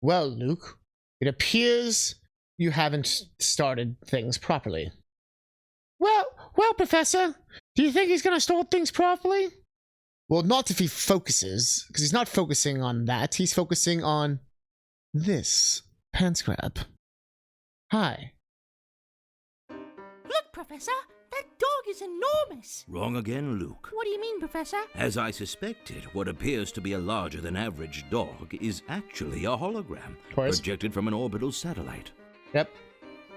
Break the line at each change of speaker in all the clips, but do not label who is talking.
Well, Luke, it appears you haven't started things properly. Well, Professor, do you think he's gonna start things properly? Well, not if he focuses, because he's not focusing on that. He's focusing on this. Pants grab. Hi.
Look, Professor, that dog is enormous.
Wrong again, Luke.
What do you mean, Professor?
As I suspected, what appears to be a larger than average dog is actually a hologram projected from an orbital satellite.
Yep.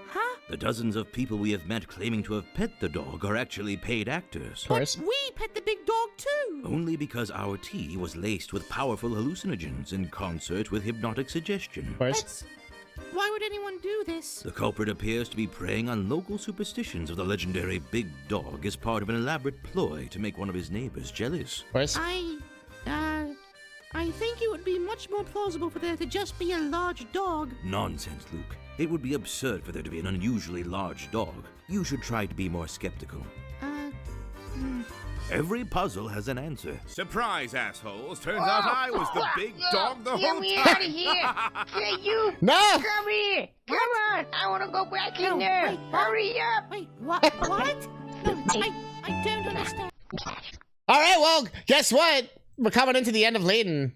Huh?
The dozens of people we have met claiming to have pet the dog are actually paid actors.
But
we pet the big dog too.
Only because our tea was laced with powerful hallucinogens in concert with hypnotic suggestion.
Why would anyone do this?
The culprit appears to be preying on local superstitions of the legendary big dog as part of an elaborate ploy to make one of his neighbors jealous.
I think it would be much more plausible for there to just be a large dog.
Nonsense, Luke. It would be absurd for there to be an unusually large dog. You should try to be more skeptical. Every puzzle has an answer.
Surprise, assholes. Turns out I was the big dog the whole
Get
time.
me out of here! Hey, you!
No!
Come here! Come on! I want to go back in there!
Wait, what?
Hurry up!
Wait, what? What? No, I don't understand.
Alright, well, guess what? We're coming into the end of Layton.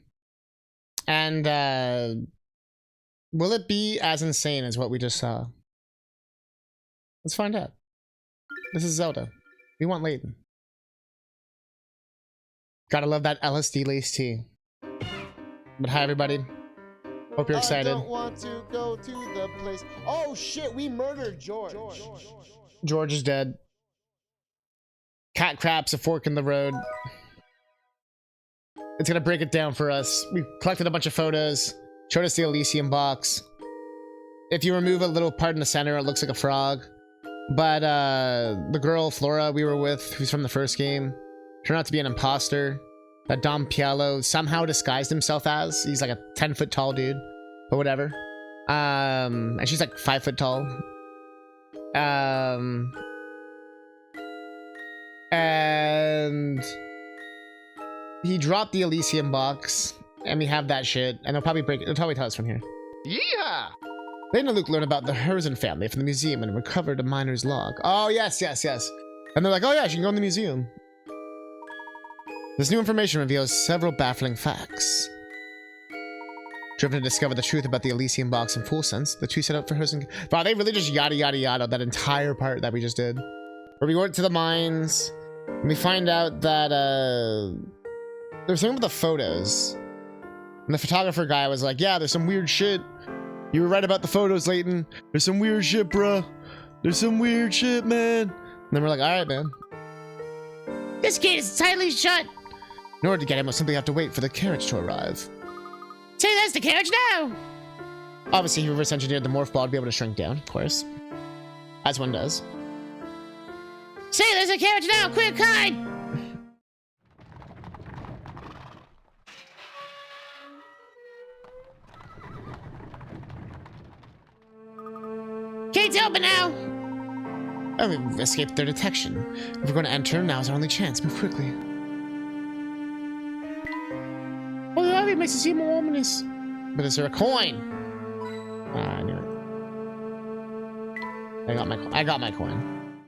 And, will it be as insane as what we just saw? Let's find out. This is Zelda. We want Layton. Gotta love that LSD-laced tea. But hi, everybody. Hope you're excited.
I don't want to go to the place. Oh shit, we murdered George.
George is dead. Cat Crap's a fork in the road. It's gonna break it down for us. We collected a bunch of photos. Showed us the Elysium box. If you remove a little part in the center, it looks like a frog. But the girl, Flora, we were with, who's from the first game, turned out to be an imposter that Dom Piello somehow disguised himself as. He's like a 10-foot tall dude, but whatever. And she's like 5 foot tall. And he dropped the Elysium box, and we have that shit, and they'll probably tell us from here.
Yeehaw!
Layton and Luke learn about the Herzen family from the museum and recovered a miner's log. Oh, yes. And they're like, oh yeah, she can go in the museum. This new information reveals several baffling facts. Driven to discover the truth about the Elysium box in full sense, the two set out for Herzen. Wow, they really just yada yada yada that entire part that we just did. Where we went to the mines, and we find out that there's something with the photos. And the photographer guy was like, yeah, there's some weird shit. You were right about the photos, Layton. There's some weird shit, bruh. There's some weird shit, man. And then we're like, alright, man. This gate is tightly shut. In order to get him, we'll simply have to wait for the carriage to arrive. Say that's the carriage now! Obviously, he reverse engineered the morph ball to be able to shrink down, of course. As one does. Say there's a carriage now! Quick, hide! Gate's open now! Oh, we've escaped their detection. If we're going to enter, now's our only chance. Move quickly. Oh, the ivy makes it seem more ominous. But is there a coin? Ah, I knew it. I got my coin.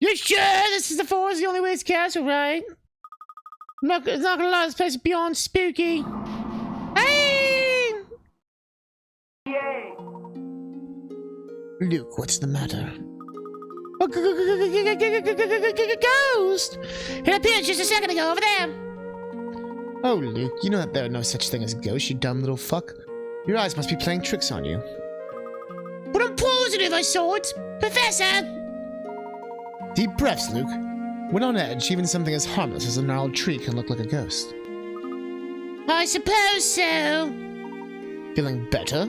You sure this is the forest? The only way to castle, right? It's not gonna lie, this place is beyond spooky. Hey! Luke, what's the matter? A ghost! It appeared just a second ago over there. Oh, Luke, you know that there are no such thing as ghosts, you dumb little fuck. Your eyes must be playing tricks on you. But I'm positive I saw it! Professor! Deep breaths, Luke. When on edge, even something as harmless as a gnarled tree can look like a ghost. I suppose so. Feeling better?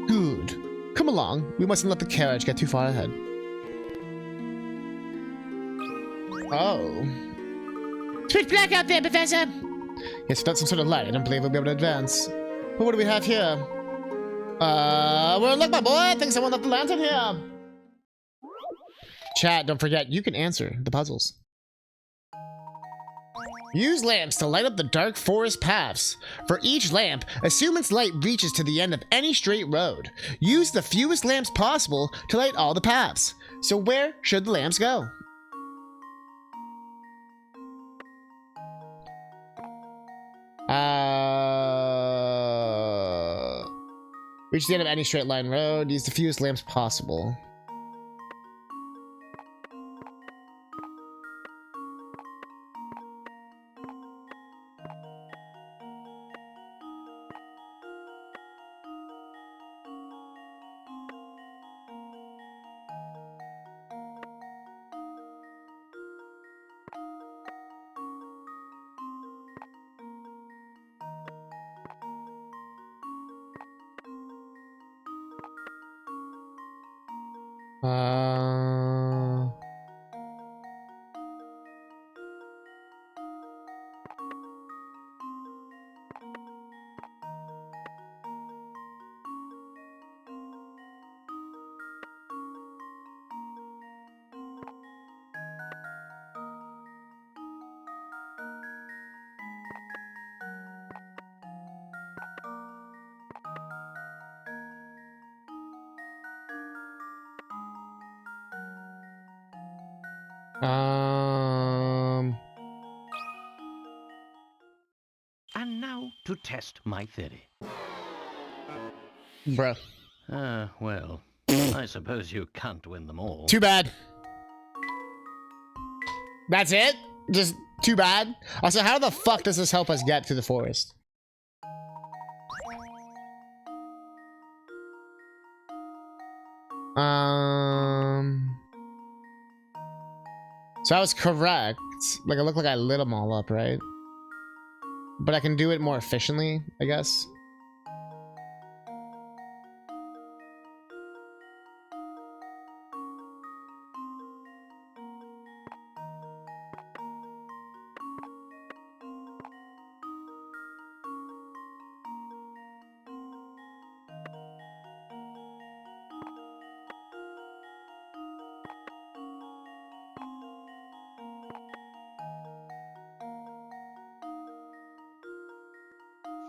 Good. Come along. We mustn't let the carriage get too far ahead. Oh. It's pitch black out there, Professor. Yes, without some sort of light, I don't believe we'll be able to advance. But what do we have here? Well, look, my boy. I think someone left the lantern here. Chat, don't forget, you can answer the puzzles. Use lamps to light up the dark forest paths. For each lamp, assume its light reaches to the end of any straight road. Use the fewest lamps possible to light all the paths. So where should the lamps go? Reach the end of any straight line road. Use the fewest lamps possible.
And now to test my theory.
Bruh.
Well, I suppose you can't win them all.
Too bad. That's it? Just too bad? Also, how the fuck does this help us get to the forest? So I was correct. Like, it looked like I lit them all up, right? But I can do it more efficiently, I guess.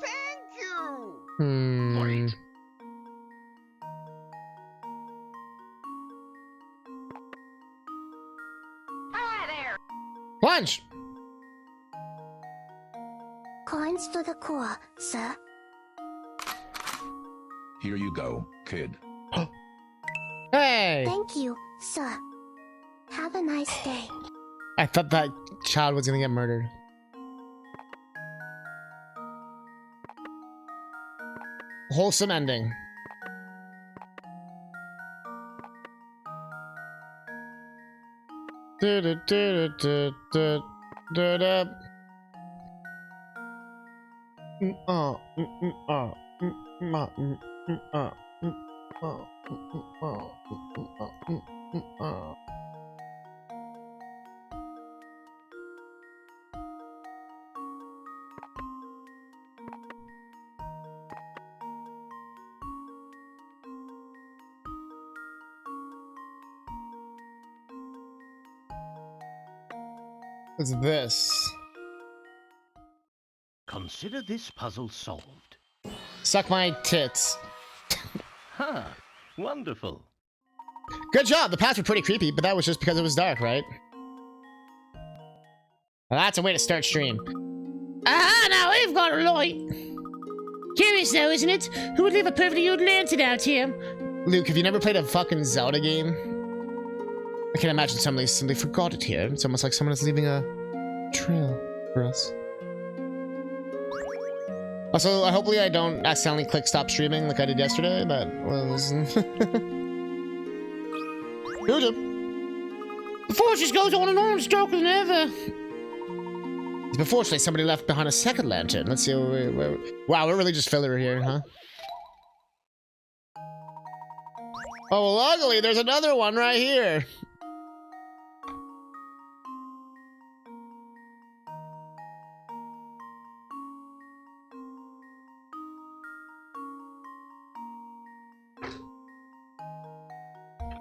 Thank you.
Great.
Hi there.
Lunch!
Coins for the core, sir.
Here you go, kid.
Hey!
Thank you, sir. Have a nice day.
I thought that child was gonna get murdered. Wholesome ending. What's this?
Consider this puzzle solved.
Suck my tits.
Ha! Wonderful.
Good job. The paths were pretty creepy, but that was just because it was dark, right? Well, that's a way to start stream.
Aha, now we've got a light. Curious though, isn't it? Who would leave a perfectly good lantern out here?
Luke, have you never played a fucking Zelda game? I can imagine somebody simply forgot it here. It's almost like someone is leaving a trail for us. Also, hopefully I don't accidentally click stop streaming like I did yesterday. That was... Good job.
The force just goes on and on, stronger than ever.
But fortunately, somebody left behind a second lantern. Let's see where... Wow, we're really just filler here, huh? Oh, luckily, there's another one right here.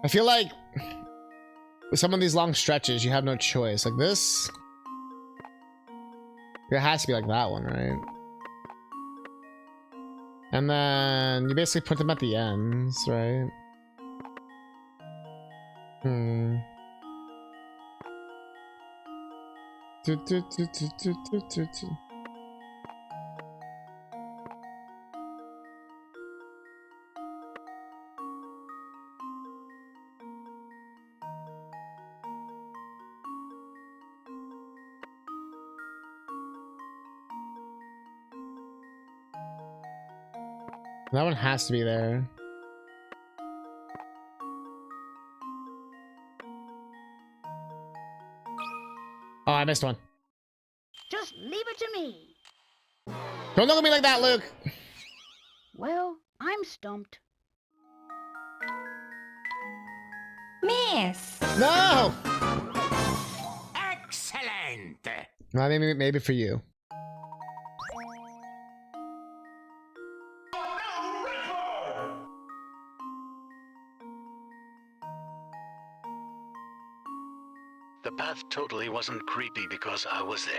I feel like with some of these long stretches, you have no choice. Like this. It has to be like that one, right? And then you basically put them at the ends, right? Hmm. That one has to be there. Oh, I missed one.
Just leave it to me.
Don't look at me like that, Luke.
Well, I'm stumped.
Miss.
No.
Excellent!
Well, maybe for you.
The path totally wasn't creepy because I was there.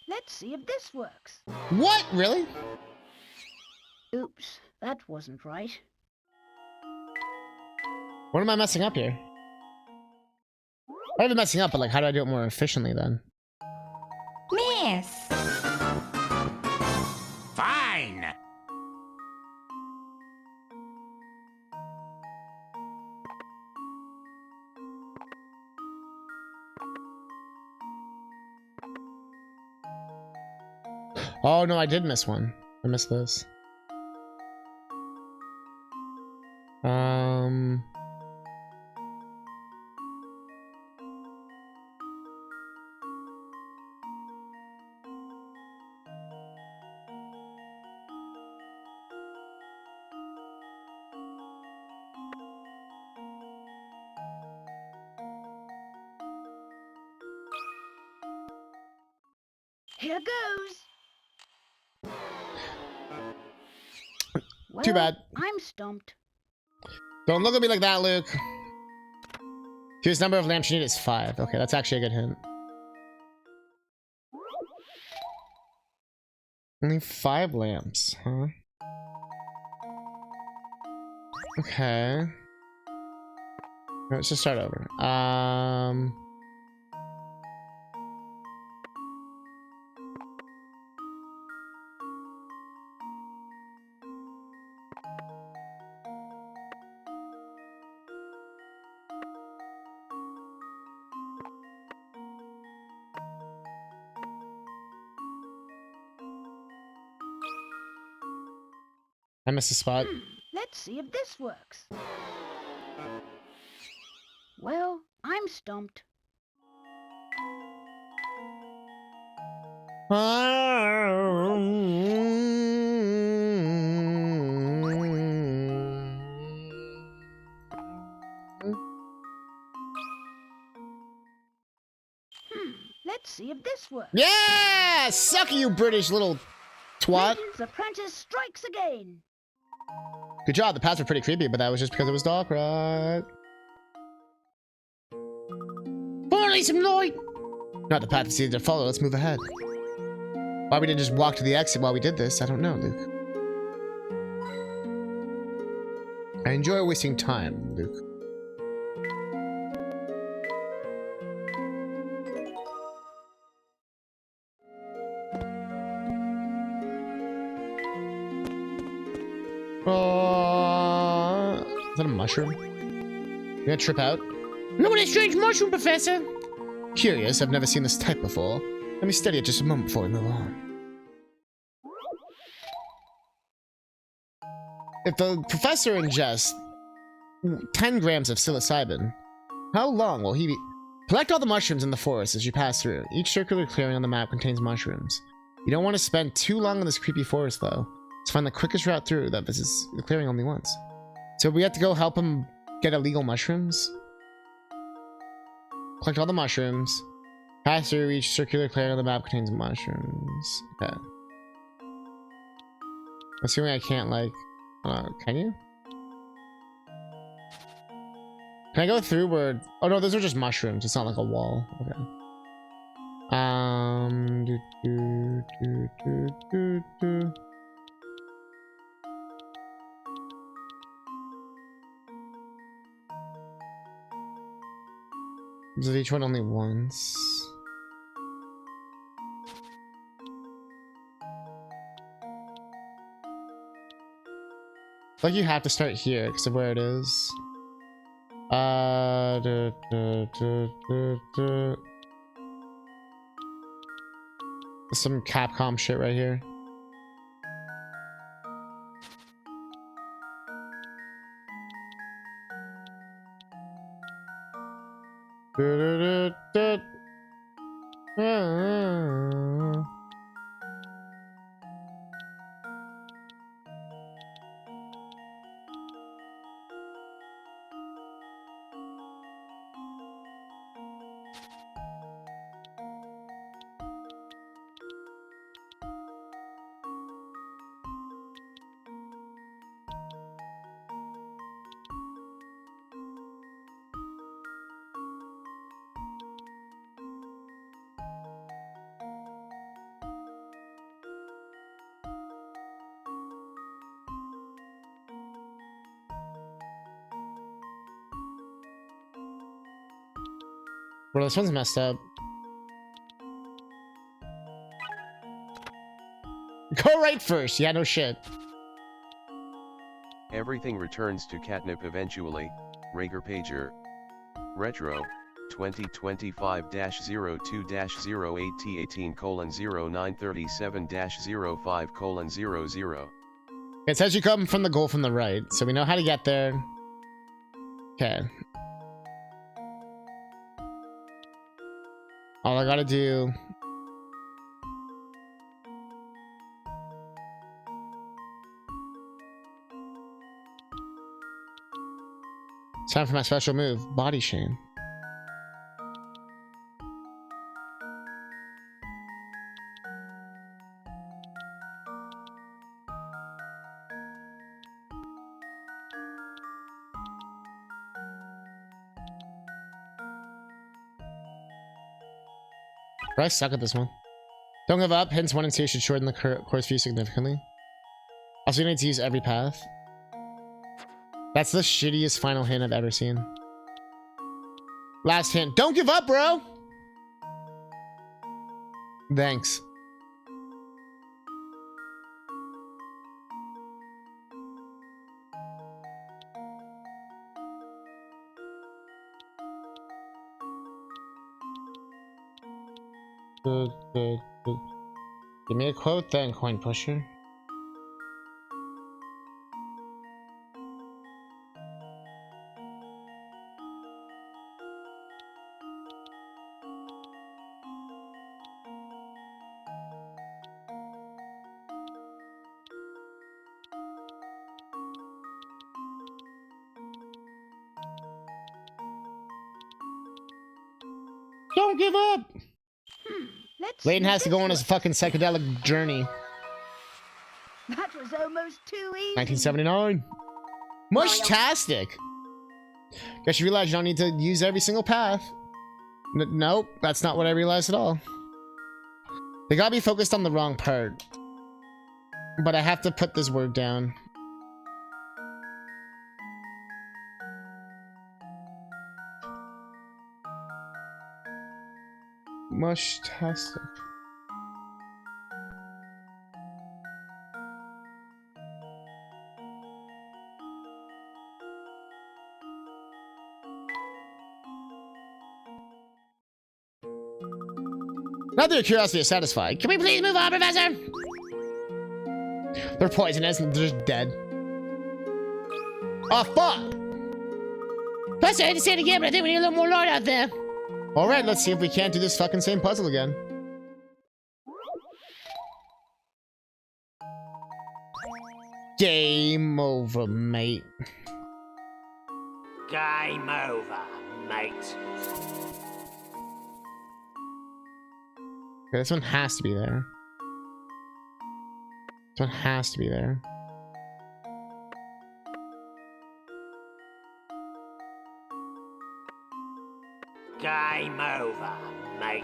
Let's see if this works.
What? Really?
Oops, that wasn't right.
What am I messing up here? I'm not even messing up, but like, how do I do it more efficiently then?
Miss.
Fine!
Oh no, I did miss one. I missed this.
Here goes. Well,
Too bad.
I'm stumped.
Don't look at me like that, Luke. Here's number of lamps you need is 5. Okay, that's actually a good hint. Only 5 lamps, huh? Okay. Let's just start over. I missed a spot.
Let's see if this works. Well, I'm stumped. Let's see if this works.
Yeah! Suck you, British little twat.
Layton's apprentice strikes again.
Good job. The paths were pretty creepy, but that was just because it was dark, right?
Finally, some light.
Not the path that's easy to follow. Let's move ahead. Why we didn't just walk to the exit while we did this, I don't know, Luke. I enjoy wasting time, Luke. Is that a mushroom? You gonna trip out?
Look at this strange mushroom, Professor.
Curious, I've never seen this type before. Let me study it just a moment before we move on. If the professor ingests 10 grams of psilocybin, how long will he be? Collect all the mushrooms in the forest as you pass through. Each circular clearing on the map contains mushrooms. You don't want to spend too long in this creepy forest, though. Let's find the quickest route through that visits the clearing only once. So we have to go help him get illegal mushrooms. Collect all the mushrooms. Pass through each circular clearing on the map contains mushrooms. Okay. Assuming I can't, like... can you? Can I go through where... Oh no, those are just mushrooms. It's not like a wall. Okay. Does each one only once? Like you have to start here because of where it is. Some Capcom shit right here. Bro, this one's messed up. Go right first. Yeah, no shit.
Everything returns to catnip eventually. Rager Pager. Retro. 2025-02-08T18:0937-05:00.
It says you come from the goal from the right, so we know how to get there. Okay. All I gotta do... It's time for my special move, Body Shame. I suck at this one. Don't give up. Hints 1 and 2 should shorten the course view significantly. Also, you need to use every path. That's the shittiest final hint I've ever seen. Last hint. Don't give up, bro! Thanks. Give me a quote then, coin pusher. Don't give up! Layton has to go on his fucking psychedelic journey.
That was almost too easy.
1979. Mushtastic! Guess you realize you don't need to use every single path. Nope, that's not what I realized at all. They got me focused on the wrong part. But I have to put this word down. Mushtastic. Now that your curiosity is satisfied,
Can we please move on, Professor?
they're poisonous and they're just dead. Oh fuck!
Professor, I hate to say it again, but I think we need a little more light out there.
Alright, let's see if we can't do this fucking same puzzle again. Game over, mate.
Game over, mate.
Okay, this one has to be there. This one has to be there.
Game over, mate.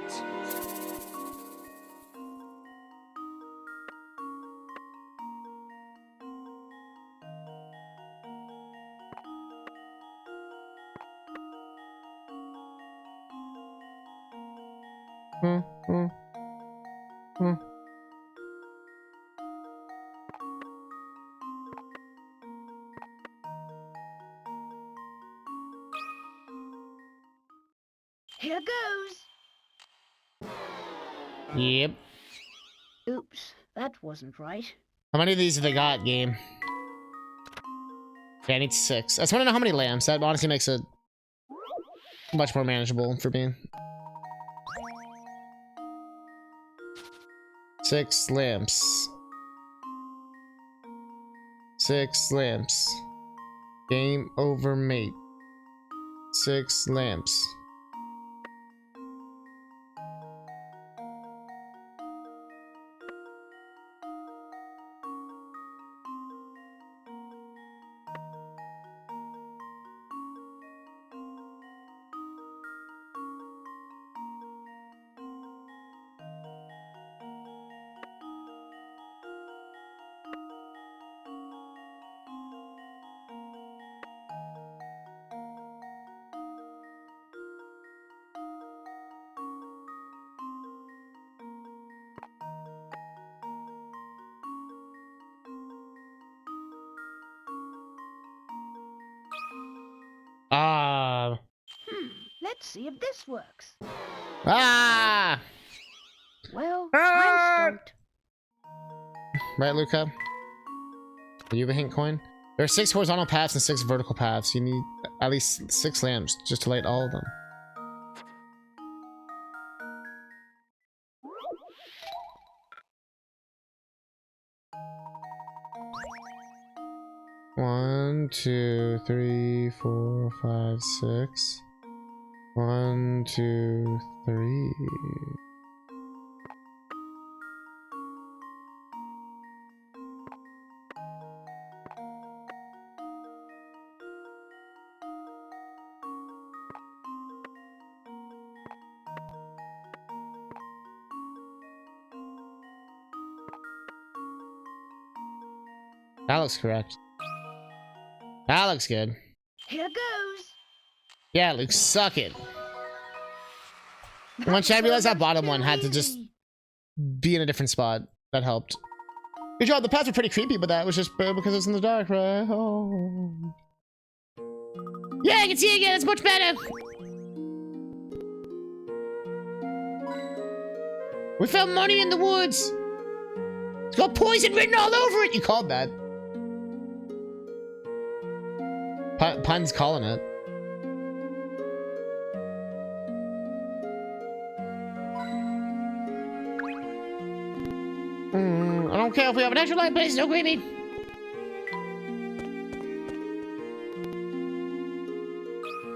Here goes.
Yep.
Oops, that wasn't right.
How many of these have they got, game? Okay, I need 6. I just want to know how many lamps. That honestly makes it much more manageable for me. 6 lamps. 6 lamps. Game over, mate. 6 lamps.
Let's see if this works.
Ah!
Well, I'm stoked.
Right, Luca? Are you the hint coin? There are 6 horizontal paths and 6 vertical paths. You need at least 6 lamps just to light all of them. One, 2, 3, 4, 5, 6. 1, 2, 3. That looks correct. That looks good.
Here goes.
Yeah, Luke, suck it. Once I realized that bottom one had to just be in a different spot. That helped. Good job. The paths were pretty creepy, but that was just because it's in the dark, right? Oh.
Yeah, I can see it again. It's much better.
We found money in the woods. It's got poison written all over it. You called that. Pun's calling it.
I don't care if we have an extra light, but it's so creepy.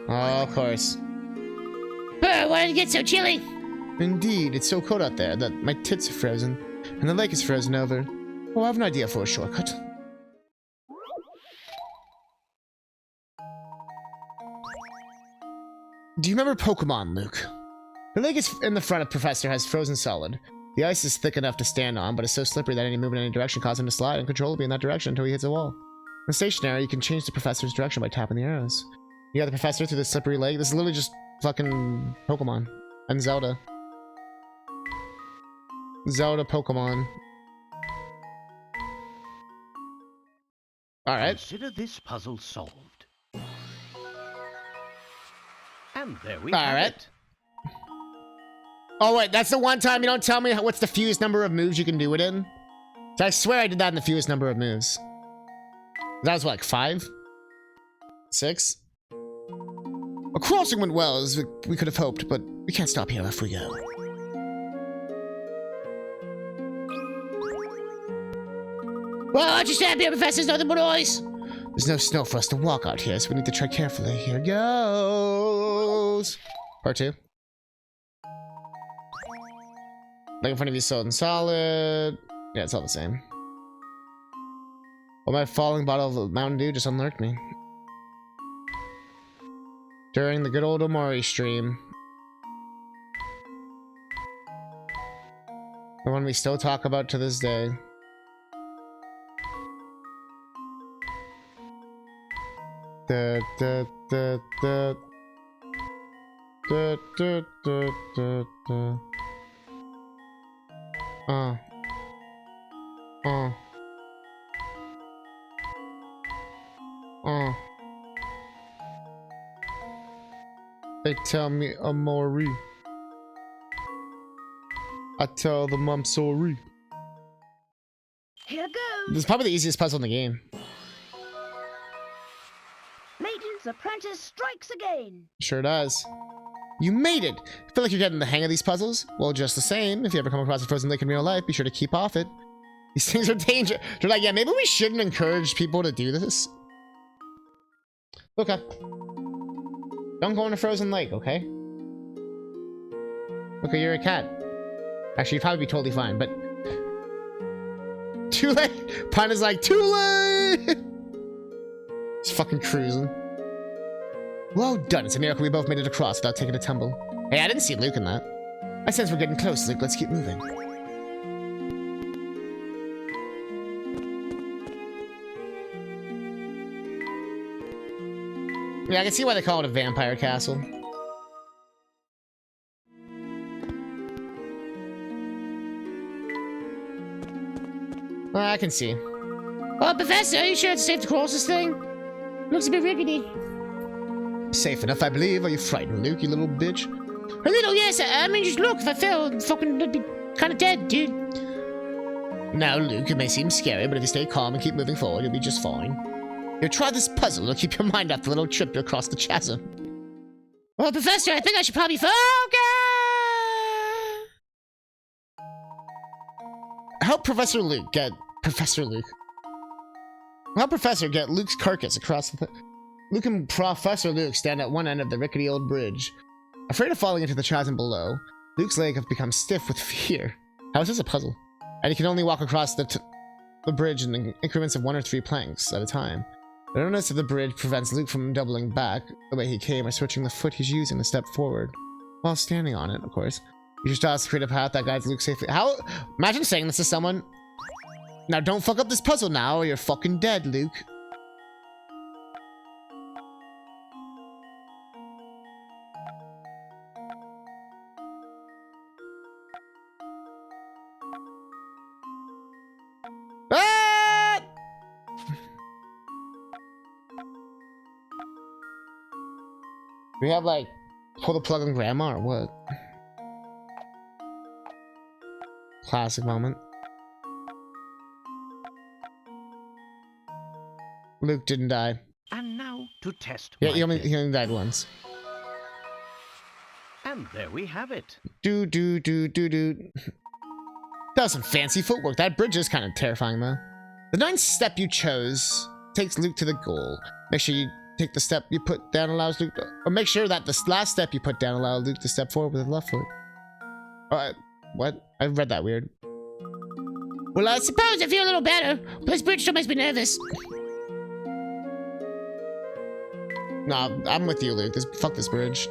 Oh, of course.
Why did it get so chilly?
Indeed, it's so cold out there that my tits are frozen, and the lake is frozen over. Oh, I have an idea for a shortcut. Do you remember Pokemon, Luke? The lake is in the front of Professor has frozen solid. The ice is thick enough to stand on, but it's so slippery that any movement in any direction causes him to slide uncontrollably in that direction until he hits a wall. When stationary, you can change the Professor's direction by tapping the arrows. You got the Professor through the slippery lake. This is literally just fucking Pokemon. And Zelda. Zelda Pokemon. Alright.
Consider this puzzle solved. And there we
have it. Oh wait, that's the one time you don't tell me what's the fewest number of moves you can do it in? So I swear I did that in the fewest number of moves. That was what, like 5? 6? A crossing went well as we could have hoped, but we can't stop here if we go.
Well, aren't you happy, Professor's nothing but ice?
There's no snow for us to walk out here, so we need to tread carefully. Here goes. Part 2. Like in front of you, solid and solid. Yeah, it's all the same. Well, my falling bottle of Mountain Dew just unlurked me. During the good old Omori stream. The one we still talk about to this day. Da, da, da, da. Da, da, da, da, da. They tell me Amori. I tell them I'm sorry.
Here goes.
This is probably the easiest puzzle in the game.
Layton's apprentice strikes again.
Sure does. You made it! I feel like you're getting the hang of these puzzles? Well, just the same, if you ever come across a frozen lake in real life, be sure to keep off it. These things are dangerous. They're like, yeah, maybe we shouldn't encourage people to do this. Okay. Don't go in a frozen lake, okay? Okay, you're a cat. Actually, you'd probably be totally fine, but... Too late! Pun is like, too late! It's fucking cruising. Well done. It's a miracle we both made it across without taking a tumble. Hey, I didn't see Luke in that. I sense we're getting close, Luke. Let's keep moving. Yeah, I can see why they call it a vampire castle. Well, I can see.
Oh, Professor, are you sure it's safe to cross this thing? Looks a bit rickety.
Safe enough, I believe. Are you frightened, Luke, you little bitch?
A little, yes. I mean, just look. If I fell, fucking, I'd be kind of dead, dude.
Now, Luke, it may seem scary, but if you stay calm and keep moving forward, you'll be just fine. Here, try this puzzle to keep your mind off the little trip across the chasm.
Well, Professor, I think I should probably focus.
Help Professor Luke get Luke's carcass across the... Luke and Professor Luke stand at one end of the rickety old bridge. Afraid of falling into the chasm below, Luke's leg have become stiff with fear. How is this a puzzle? And he can only walk across the bridge in increments of 1 or 3 planks at a time. The narrowness of the bridge prevents Luke from doubling back the way he came or switching the foot he's using to step forward. While standing on it, of course. You just have to create a path that guides Luke safely. How? Imagine saying this to someone. Now don't fuck up this puzzle now or you're fucking dead, Luke. Ah! We have like pull the plug on grandma or what? Classic moment. Luke didn't die.
And now to test.
Yeah, he only died once.
And there we have it.
Do. That was some fancy footwork. That bridge is kind of terrifying though. The 9th step you chose takes Luke to the goal. Make sure you take the step you put down allows Luke to, or make sure that the last step you put down allows Luke to step forward with his left foot. What? I read that weird.
Well, I suppose I feel a little better. But this bridge still makes me nervous.
Nah, I'm with you, Luke. Fuck this bridge.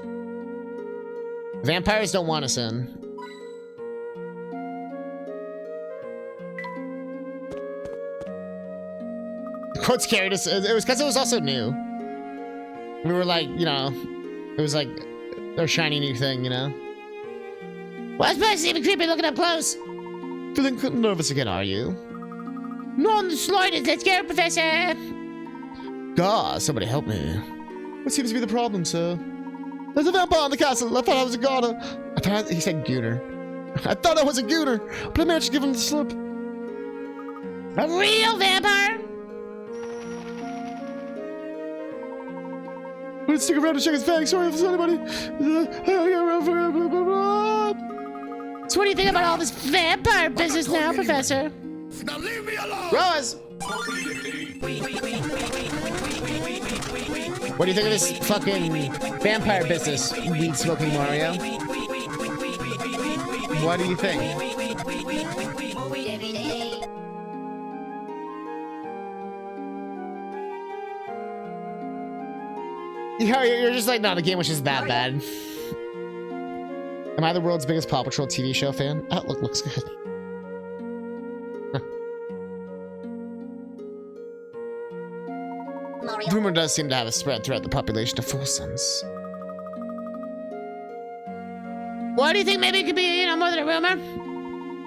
Vampires don't want us in. Quotes carried us. It was because it was also new. We were like, you know, it was like their shiny new thing, you know?
Well, I suppose it's even creepy looking up close.
Feeling nervous again, are you?
Not in the slightest. Let's go, Professor.
God, somebody help me. What seems to be the problem, sir? There's a vampire in the castle. I thought I was a goner. He said gooner. I thought I was a gooner, but I managed to give him the slip.
A real vampire?
Let's stick around to check his fangs. Sorry if there's anybody.
So what do you think about all this vampire business now, Professor?
Now leave me alone!
Rose! What do you think of this fucking vampire business, weed smoking Mario? What do you think? Yeah, you're just like, no, the game was just that bad. Am I the world's biggest Paw Patrol TV show fan? Oh, looks good. The rumor does seem to have a spread throughout the population of Full Sons.
Why do you think maybe it could be, more than a rumor?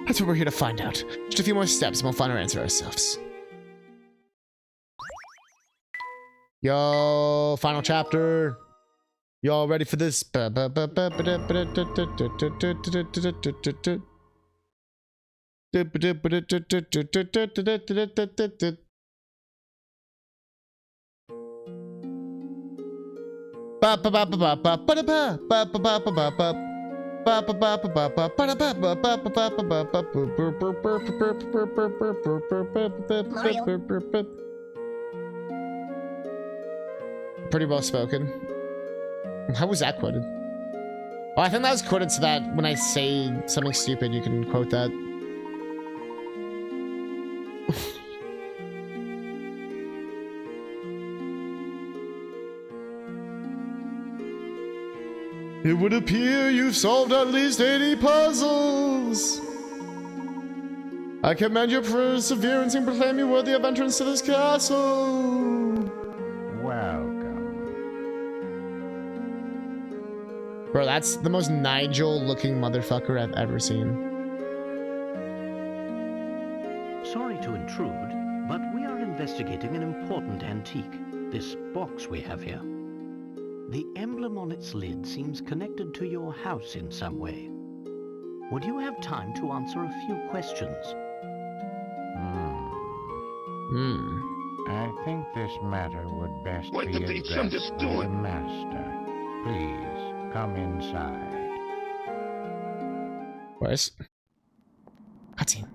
That's what we're here to find out. Just a few more steps and we'll find our answer ourselves. Yo, final chapter. Y'all ready for this? Pretty well spoken. How was that quoted? Oh, I think that was quoted so that when I say something stupid, you can quote that. It would appear you've solved at least 80 puzzles. I commend your perseverance and proclaim you worthy of entrance to this castle. Bro, that's the most Nigel-looking motherfucker I've ever seen.
Sorry to intrude, but we are investigating an important antique. This box we have here. The emblem on its lid seems connected to your house in some way. Would you have time to answer a few questions?
I think this matter would best be addressed by the master. Please, come inside.
Where's... Cutscene.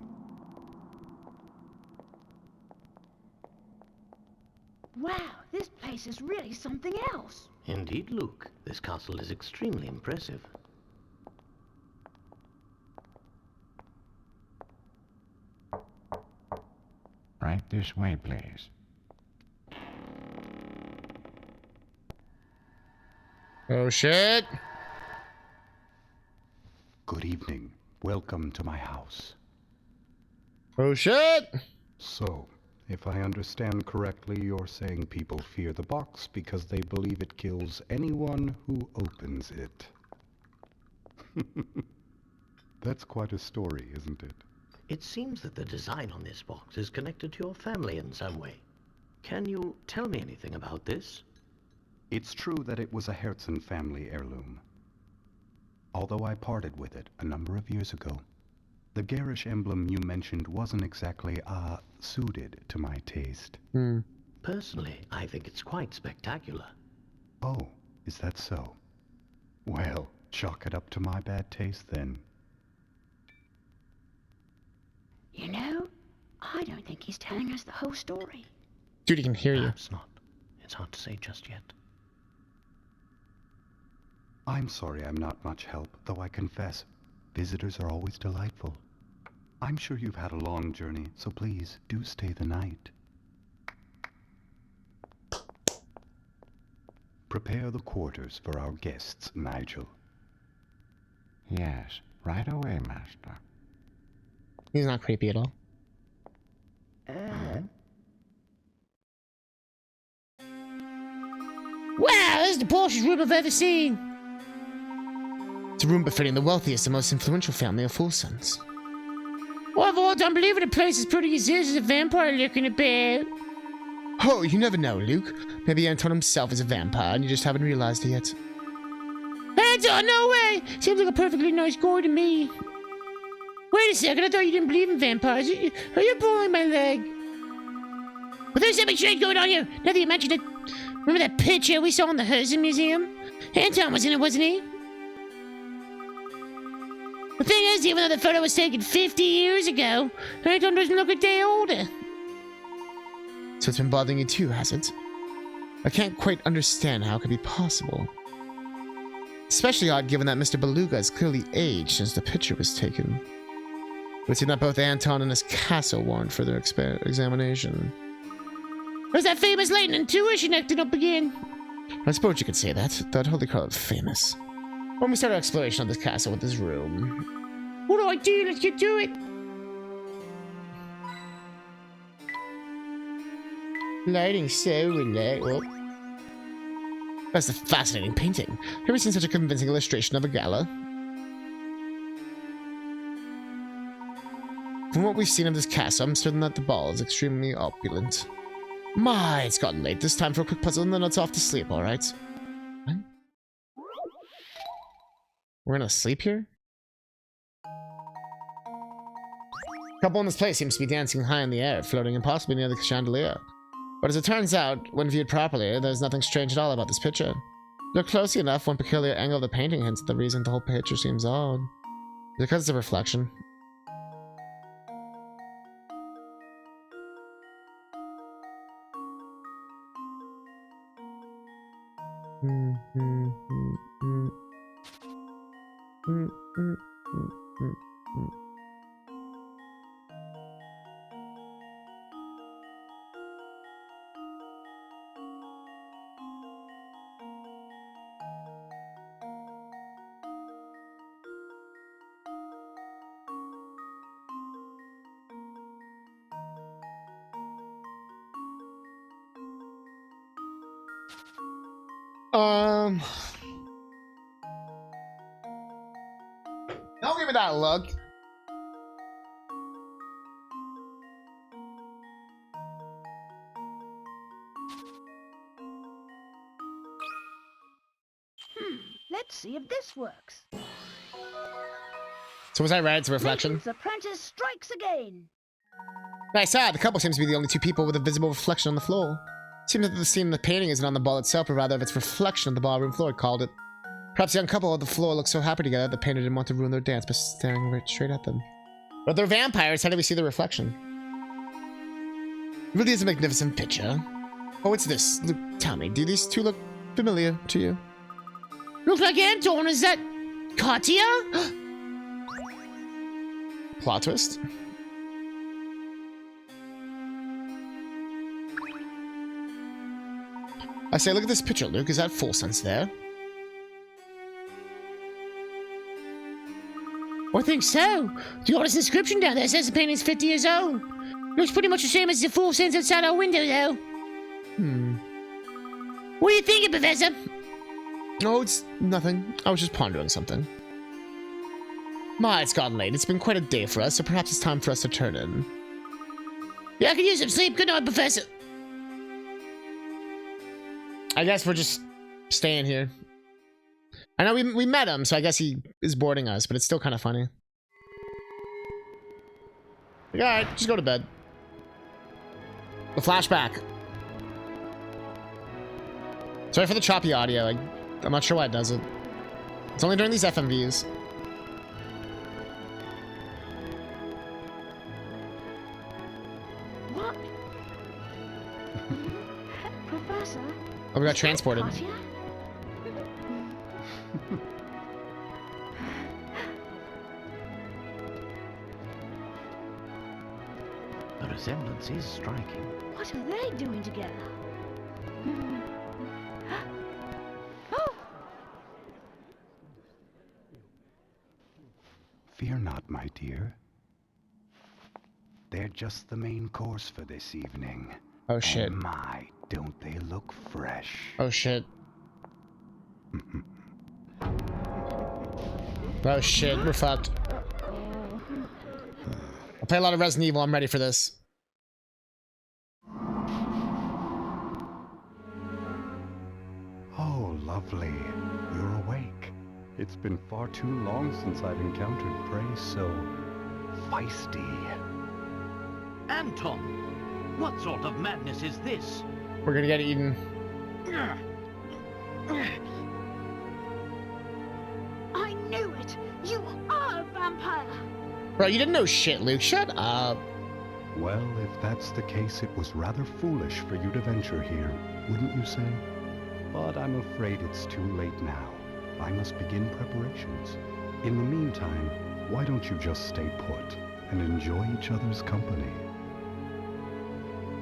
Wow, this place is really something else.
Indeed, Luke. This castle is extremely impressive.
Right this way, please.
Oh shit!
Good evening. Welcome to my house.
Oh shit!
So, if I understand correctly, you're saying people fear the box because they believe it kills anyone who opens it. That's quite a story, isn't it?
It seems that the design on this box is connected to your family in some way. Can you tell me anything about this?
It's true that it was a Herzen family heirloom. Although I parted with it a number of years ago, the garish emblem you mentioned wasn't exactly, suited to my taste.
Personally, I think it's quite spectacular.
Oh, is that so? Well, chalk it up to my bad taste then.
I don't think he's telling us the whole story.
Dude, he can hear you.
Perhaps not. It's hard to say just yet.
I'm sorry I'm not much help, though I confess, visitors are always delightful. I'm sure you've had a long journey, so please do stay the night. Prepare the quarters for our guests, Nigel.
Yes, right away, master.
He's not creepy at all.
Wow, this is the poshest room I've ever seen.
It's a room befitting the wealthiest and most influential family of Full Sons.
Well, I've all done believing the place is pretty as is a vampire looking about.
Oh, you never know, Luke. Maybe Anton himself is a vampire and you just haven't realized it yet.
Anton, no way! Seems like a perfectly nice guy to me. Wait a second, I thought you didn't believe in vampires. Are you pulling my leg? But there's something strange going on here. Now that you mentioned it. Remember that picture we saw in the Herzen Museum? Anton was in it, wasn't he? The thing is, even though the photo was taken 50 years ago, Anton doesn't look a day older.
So it's been bothering you too, has it? I can't quite understand how it could be possible. Especially odd given that Mr. Beluga has clearly aged since the picture was taken. It would seem that both Anton and his castle warrant further examination.
There's that famous Layton intuition acting up again.
I suppose you could say that. That holy call is famous. When we start our exploration of this castle with this room.
What do I do? Let's get to it.
Lighting so relaxed. Oh. That's a fascinating painting. Have you seen such a convincing illustration of a gala? From what we've seen of this castle, I'm certain that the ball is extremely opulent. My, it's gotten late. This time for a quick puzzle and then it's off to sleep, alright? What? We're gonna sleep here? The couple in this place seems to be dancing high in the air, floating impossibly near the chandelier. But as it turns out, when viewed properly, there's nothing strange at all about this picture. Look closely enough, one peculiar angle of the painting hints at the reason the whole picture seems odd. Because it's a reflection. Don't give me that look.
Let's see if this works.
So was I right? It's a reflection?
Layton's apprentice strikes again.
Nice. The couple seems to be the only two people with a visible reflection on the floor. Seems that the scene in the painting isn't on the ball itself, but rather of its reflection on the ballroom floor, called it. Perhaps the young couple on the floor looked so happy together the painter didn't want to ruin their dance by staring right straight at them. But they're vampires, how do we see the reflection? It really is a magnificent picture. Oh, what's this? Luke, tell me, do these two look familiar to you?
Looks like Anton, is that Katya?
Plot twist. I say, look at this picture, Luke. Is that full sense there?
I think so. The artist's inscription down there says the painting's 50 years old. Looks pretty much the same as the full sense outside our window, though. What are you thinking, Professor?
Oh, it's nothing. I was just pondering something. My, it's gotten late. It's been quite a day for us, so perhaps it's time for us to turn in.
Yeah, I could use some sleep. Good night, Professor.
I guess we're just staying here. I know we met him, so I guess he is boarding us, but it's still kind of funny. Alright, just go to bed. The flashback. Sorry for the choppy audio. I'm not sure why it does it. It's only during these FMVs.
What? Professor?
Oh, we got transported.
The resemblance is striking.
What are they doing together? Oh!
Fear not, my dear. They're just the main course for this evening.
Oh shit.
And my, don't they look fresh?
Oh shit. Oh shit, we're fucked. I'll play a lot of Resident Evil, I'm ready for this.
Oh, lovely. You're awake. It's been far too long since I've encountered prey so feisty.
Anton! What sort of madness is this?
We're gonna get eaten.
I knew it! You are a vampire!
Bro, you didn't know shit, Luke. Shut up.
Well, if that's the case, it was rather foolish for you to venture here, wouldn't you say? But I'm afraid it's too late now. I must begin preparations. In the meantime, why don't you just stay put and enjoy each other's company?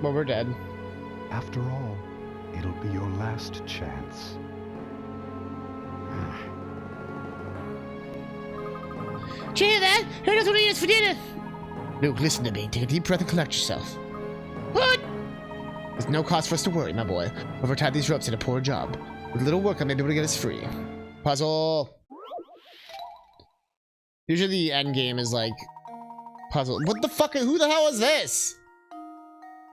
Well, we're dead.
After all, It'll be your last chance.
Did you hear that? Who knows what he is for dinner?
Luke, listen to me. Take a deep breath and collect yourself.
What?
There's no cause for us to worry, my boy. Whoever tied these ropes did a poor job. With little work, I may be able to get us free. Puzzle. Usually the end game is like puzzle. What the fuck? Who the hell is this?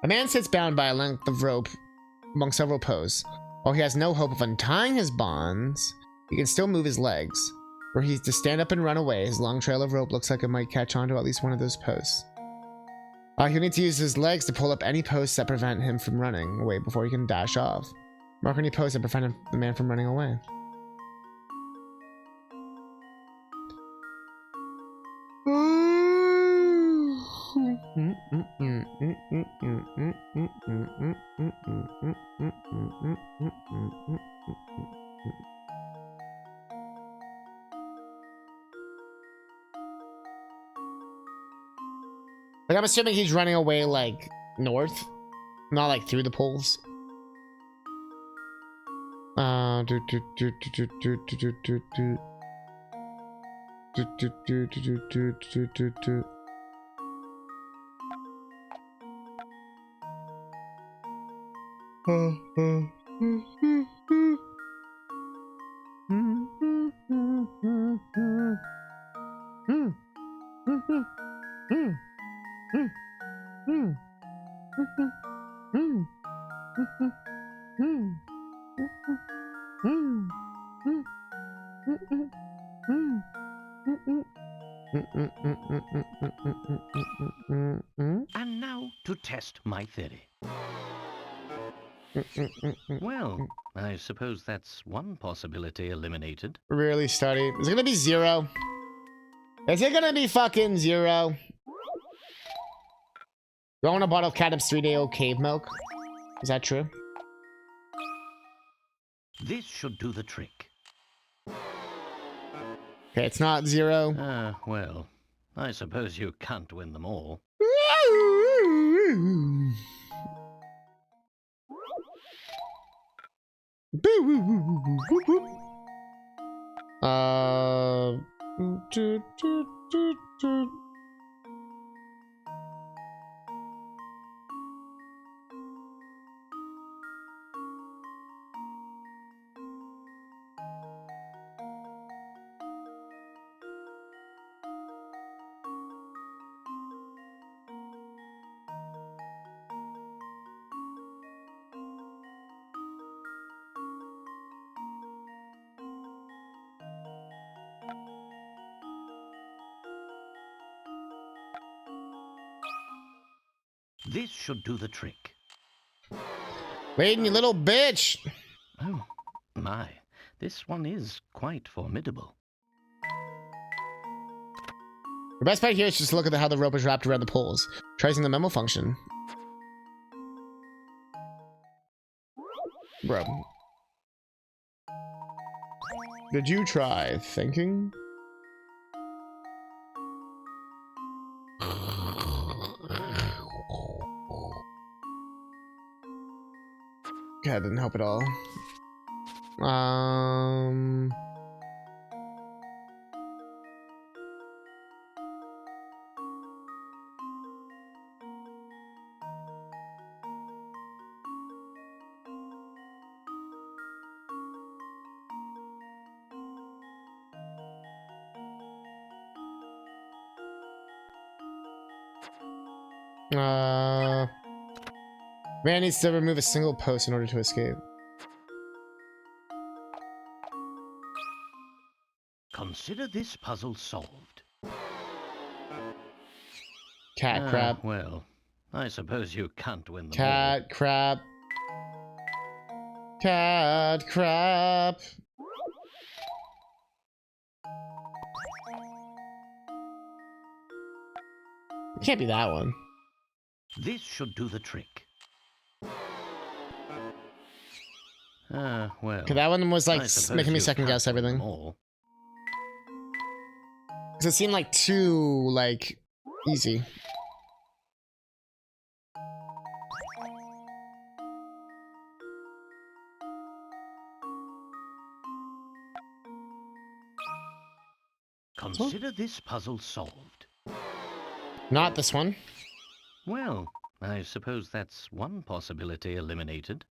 A man sits bound by a length of rope among several posts. While he has no hope of untying his bonds, he can still move his legs. Were he to stand up and run away, his long trail of rope looks like it might catch onto at least one of those posts. He'll need to use his legs to pull up any posts that prevent him from running away before he can dash off. Mark any posts that prevent the man from running away. Like, I'm assuming he's running away, like, north. Not, like, through the poles.
And now to test my theory. Well, I suppose that's one possibility eliminated.
Really study. Is it gonna be 0? Is it gonna be fucking 0? You want a bottle of Catnip's 3-day-old cave milk? Is that true?
This should do the trick.
Okay, it's not 0.
Well, I suppose you can't win them all. This should do the trick.
Layton, you little bitch!
Oh, my. This one is quite formidable.
The best part here is just to look at how the rope is wrapped around the poles, tracing the memo function. Bro. Did you try thinking? God, didn't help at all. Man needs to remove a single post in order to escape.
Consider this puzzle solved.
Cat crap.
Well, I suppose you can't win them all.
Cat crap. Cat crap. It can't be that one.
This should do the trick. Well.
Okay, that one was like making me second guess everything. Because it seemed like too, like, easy.
Consider this puzzle solved.
Not this one.
Well, I suppose that's one possibility eliminated.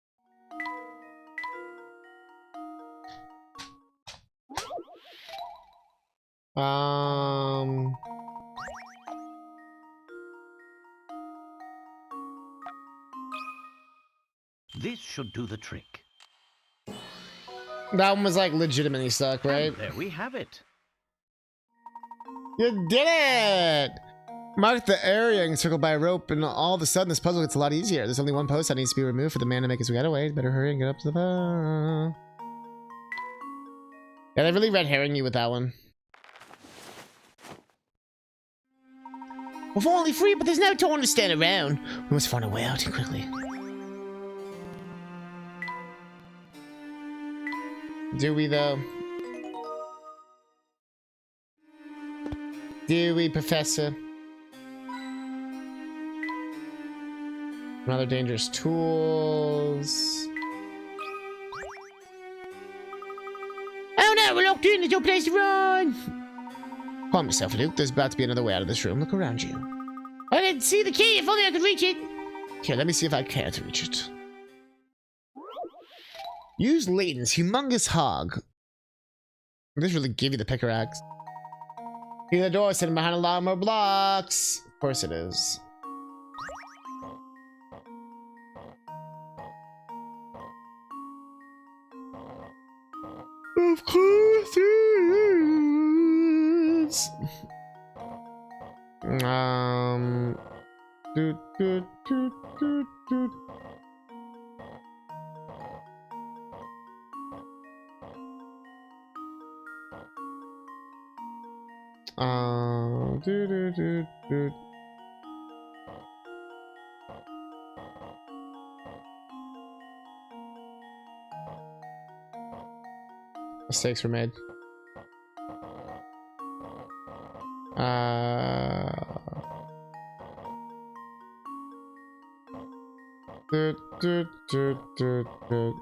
This should do the trick.
That one was like legitimately stuck, right?
And there we have it.
You did it! Mark the area encircled by a rope, and all of a sudden this puzzle gets a lot easier. There's only one post that needs to be removed for the man to make his getaway. Better hurry and get up to the phone. Yeah, they really red herring you with that one.
We're finally free, but there's no time to stand around. We must find a way out quickly.
Do we, though? Do we, Professor? Another dangerous tools.
Oh no, we're locked in. There's no place to run.
Calm yourself, Luke. There's about to be another way out of this room. Look around you.
I didn't see the key. If only I could reach it.
Here, let me see if I care to reach it. Use Layton's humongous hog. This really give you the pickaxe. See the door sitting behind a lot more blocks. Of course it is. Of course it is. Doot, doot, doot, doot, doot. Doot, doot, doot, doot. Mistakes were made. Doot, doot, doot, doot, doot.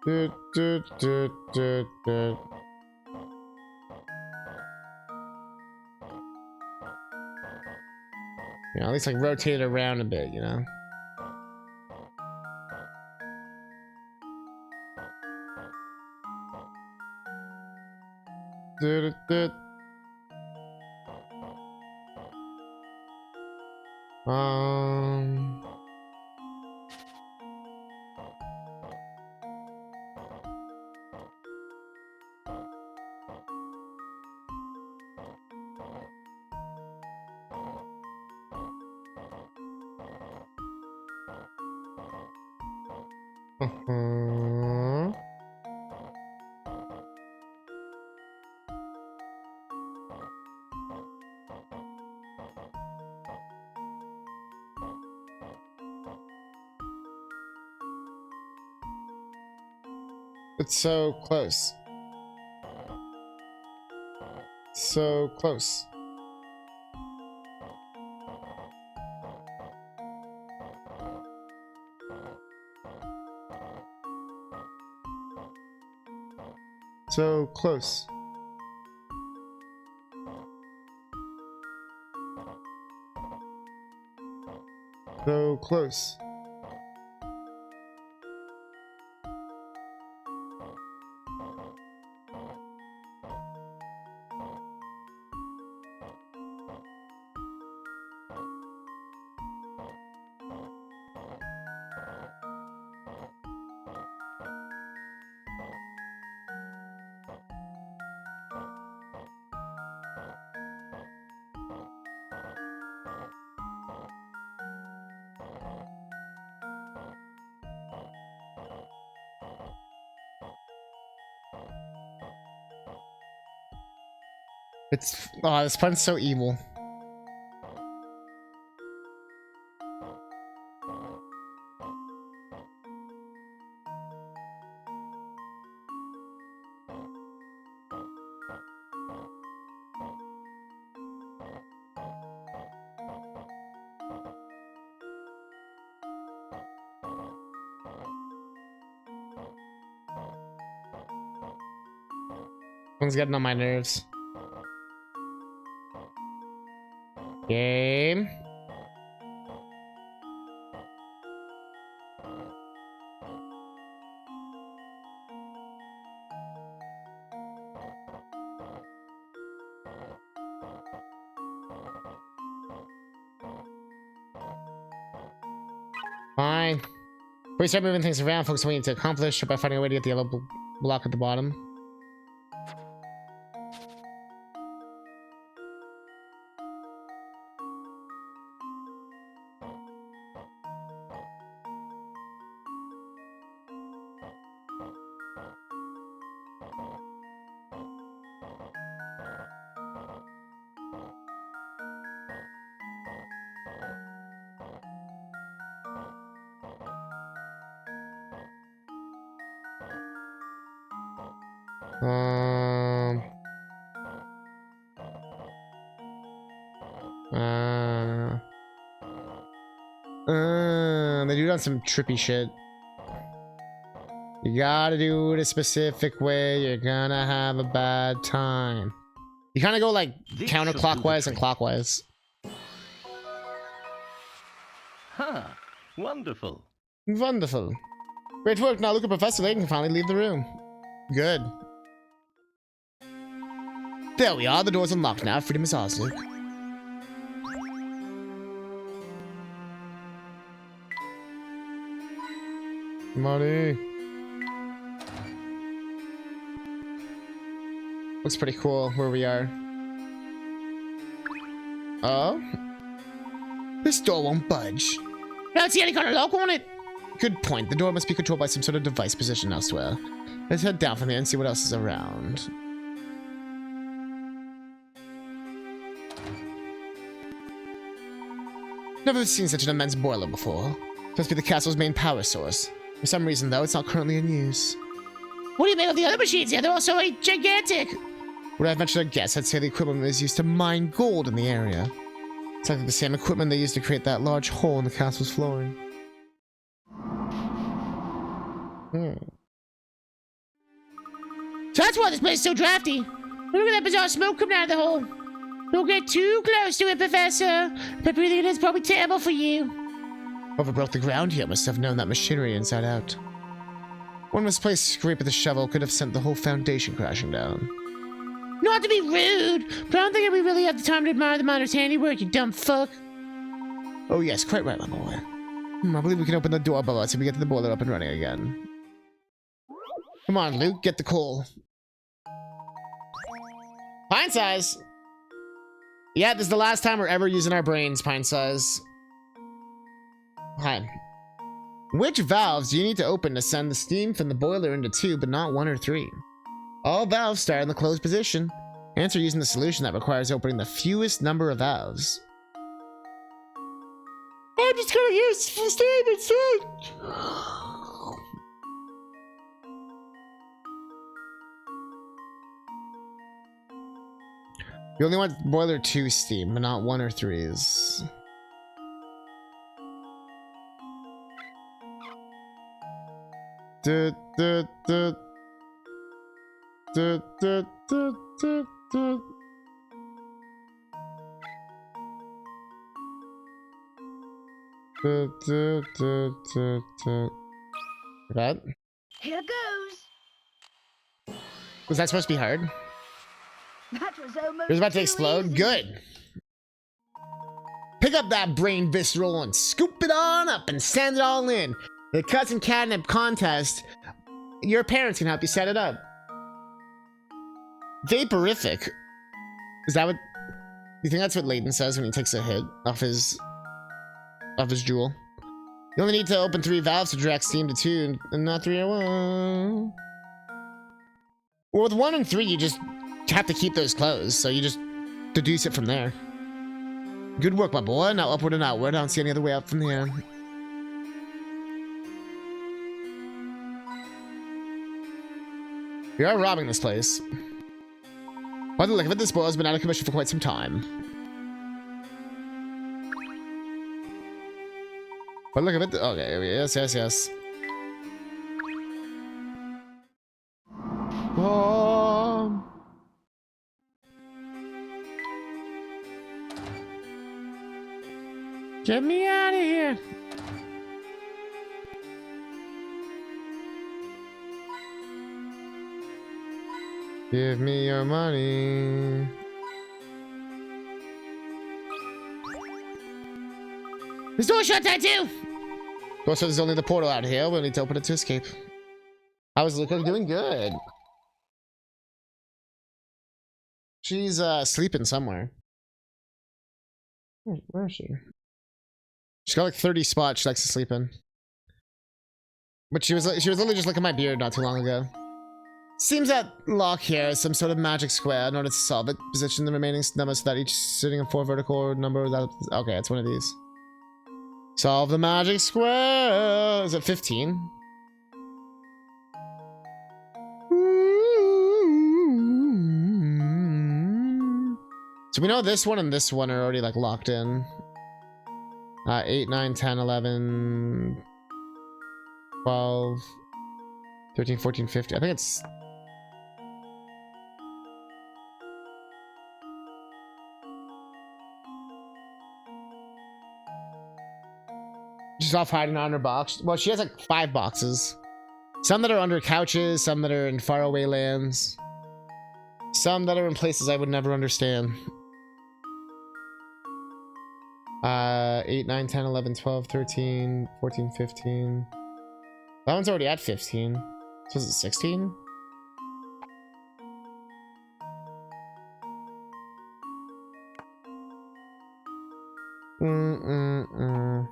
Doot, doot, doot, doot, doot. Yeah, at least like rotate it around a bit, you know? Doot, doot. It's so close. So close. So close. So close. It's oh, this pun's so evil. One's getting on my nerves. Game. Fine. Before we start moving things around, focus on what we need to accomplish. Try by finding a way to get the yellow block at the bottom. They do it on some trippy shit. You gotta do it a specific way, you're gonna have a bad time. You kind of go like counterclockwise and clockwise.
Huh. Wonderful.
Wonderful. Great work. Now look at Professor Layton can finally leave the room. Good. There we are. The door's unlocked now. Freedom is ours, Luke. Money. Looks pretty cool where we are. Oh? This door won't budge.
Don't see any kind of lock on it.
Good point. The door must be controlled by some sort of device positioned elsewhere. Let's head down from here and see what else is around. Never seen such an immense boiler before. Must be the castle's main power source. For some reason, though, it's not currently in use.
What do you make of the other machines here? They're all so gigantic.
Would I venture to guess, I'd say the equipment was used to mine gold in the area. It's like the same equipment they used to create that large hole in the castle's flooring.
So that's why this place is so drafty. Look at that bizarre smoke coming out of the hole. Don't get too close to it, Professor. But breathing it is probably terrible for you.
Whoever broke the ground here must have known that machinery inside out. One misplaced scrape with a shovel could have sent the whole foundation crashing down.
Not to be rude, but I don't think we really have the time to admire the miner's handiwork, you dumb fuck.
Oh yes, quite right, my boy. I believe we can open the door above us if we get the boiler up and running again. Come on, Luke, get the coal. Pine size! Yeah, this is the last time we're ever using our brains, Pine size. Hi. Which valves do you need to open to send the steam from the boiler into 2, but not 1 or 3? All valves start in the closed position. Answer using the solution that requires opening the fewest number of valves. I'm just gonna use the steam instead. You only want boiler 2 steam, but not 1 or 3s. That?
Here goes.
Was that supposed to be hard?
That was almost.
It was about to
too
explode?
easy.
Good. Pick up that brain visceral and scoop it on up and send it all in. The CousinCatnip contest. Your parents can help you set it up. Vaporific. Is that what... You think that's what Layton says when he takes a hit off his jewel? You only need to open 3 valves to direct steam to 2 and not 3 or 1. Well, with 1 and 3, you just have to keep those closed, so you just deduce it from there. Good work, my boy. Now upward and outward. I don't see any other way out from here. We are robbing this place. By the look of it, this boy has been out of commission for quite some time. By the look of it, okay, yes. Oh.
Get me out of here.
Give me your money.
This door shut that too.
Also, there's only the portal out here. We'll need to open it to escape. How is Luca doing? Good. She's sleeping somewhere. Where is she? She's got like 30 spots she likes to sleep in. But she was literally just looking at my beard not too long ago. Seems that lock here is some sort of magic square. In order to solve it, position the remaining numbers so that each sitting in 4 vertical number. Okay, it's one of these. Solve the magic square. Is it 15? So we know this one and this one are already like locked in. 8, 9, 10, 11, 12, 13, 14, 15. I think it's... She's off hiding on her box. Well, she has like 5 boxes. Some that are under couches, some that are in faraway lands. Some that are in places I would never understand. 8, 9, 10, 11, 12, 13, 14, 15. That one's already at 15. So is it 16? Mm-mm-mm.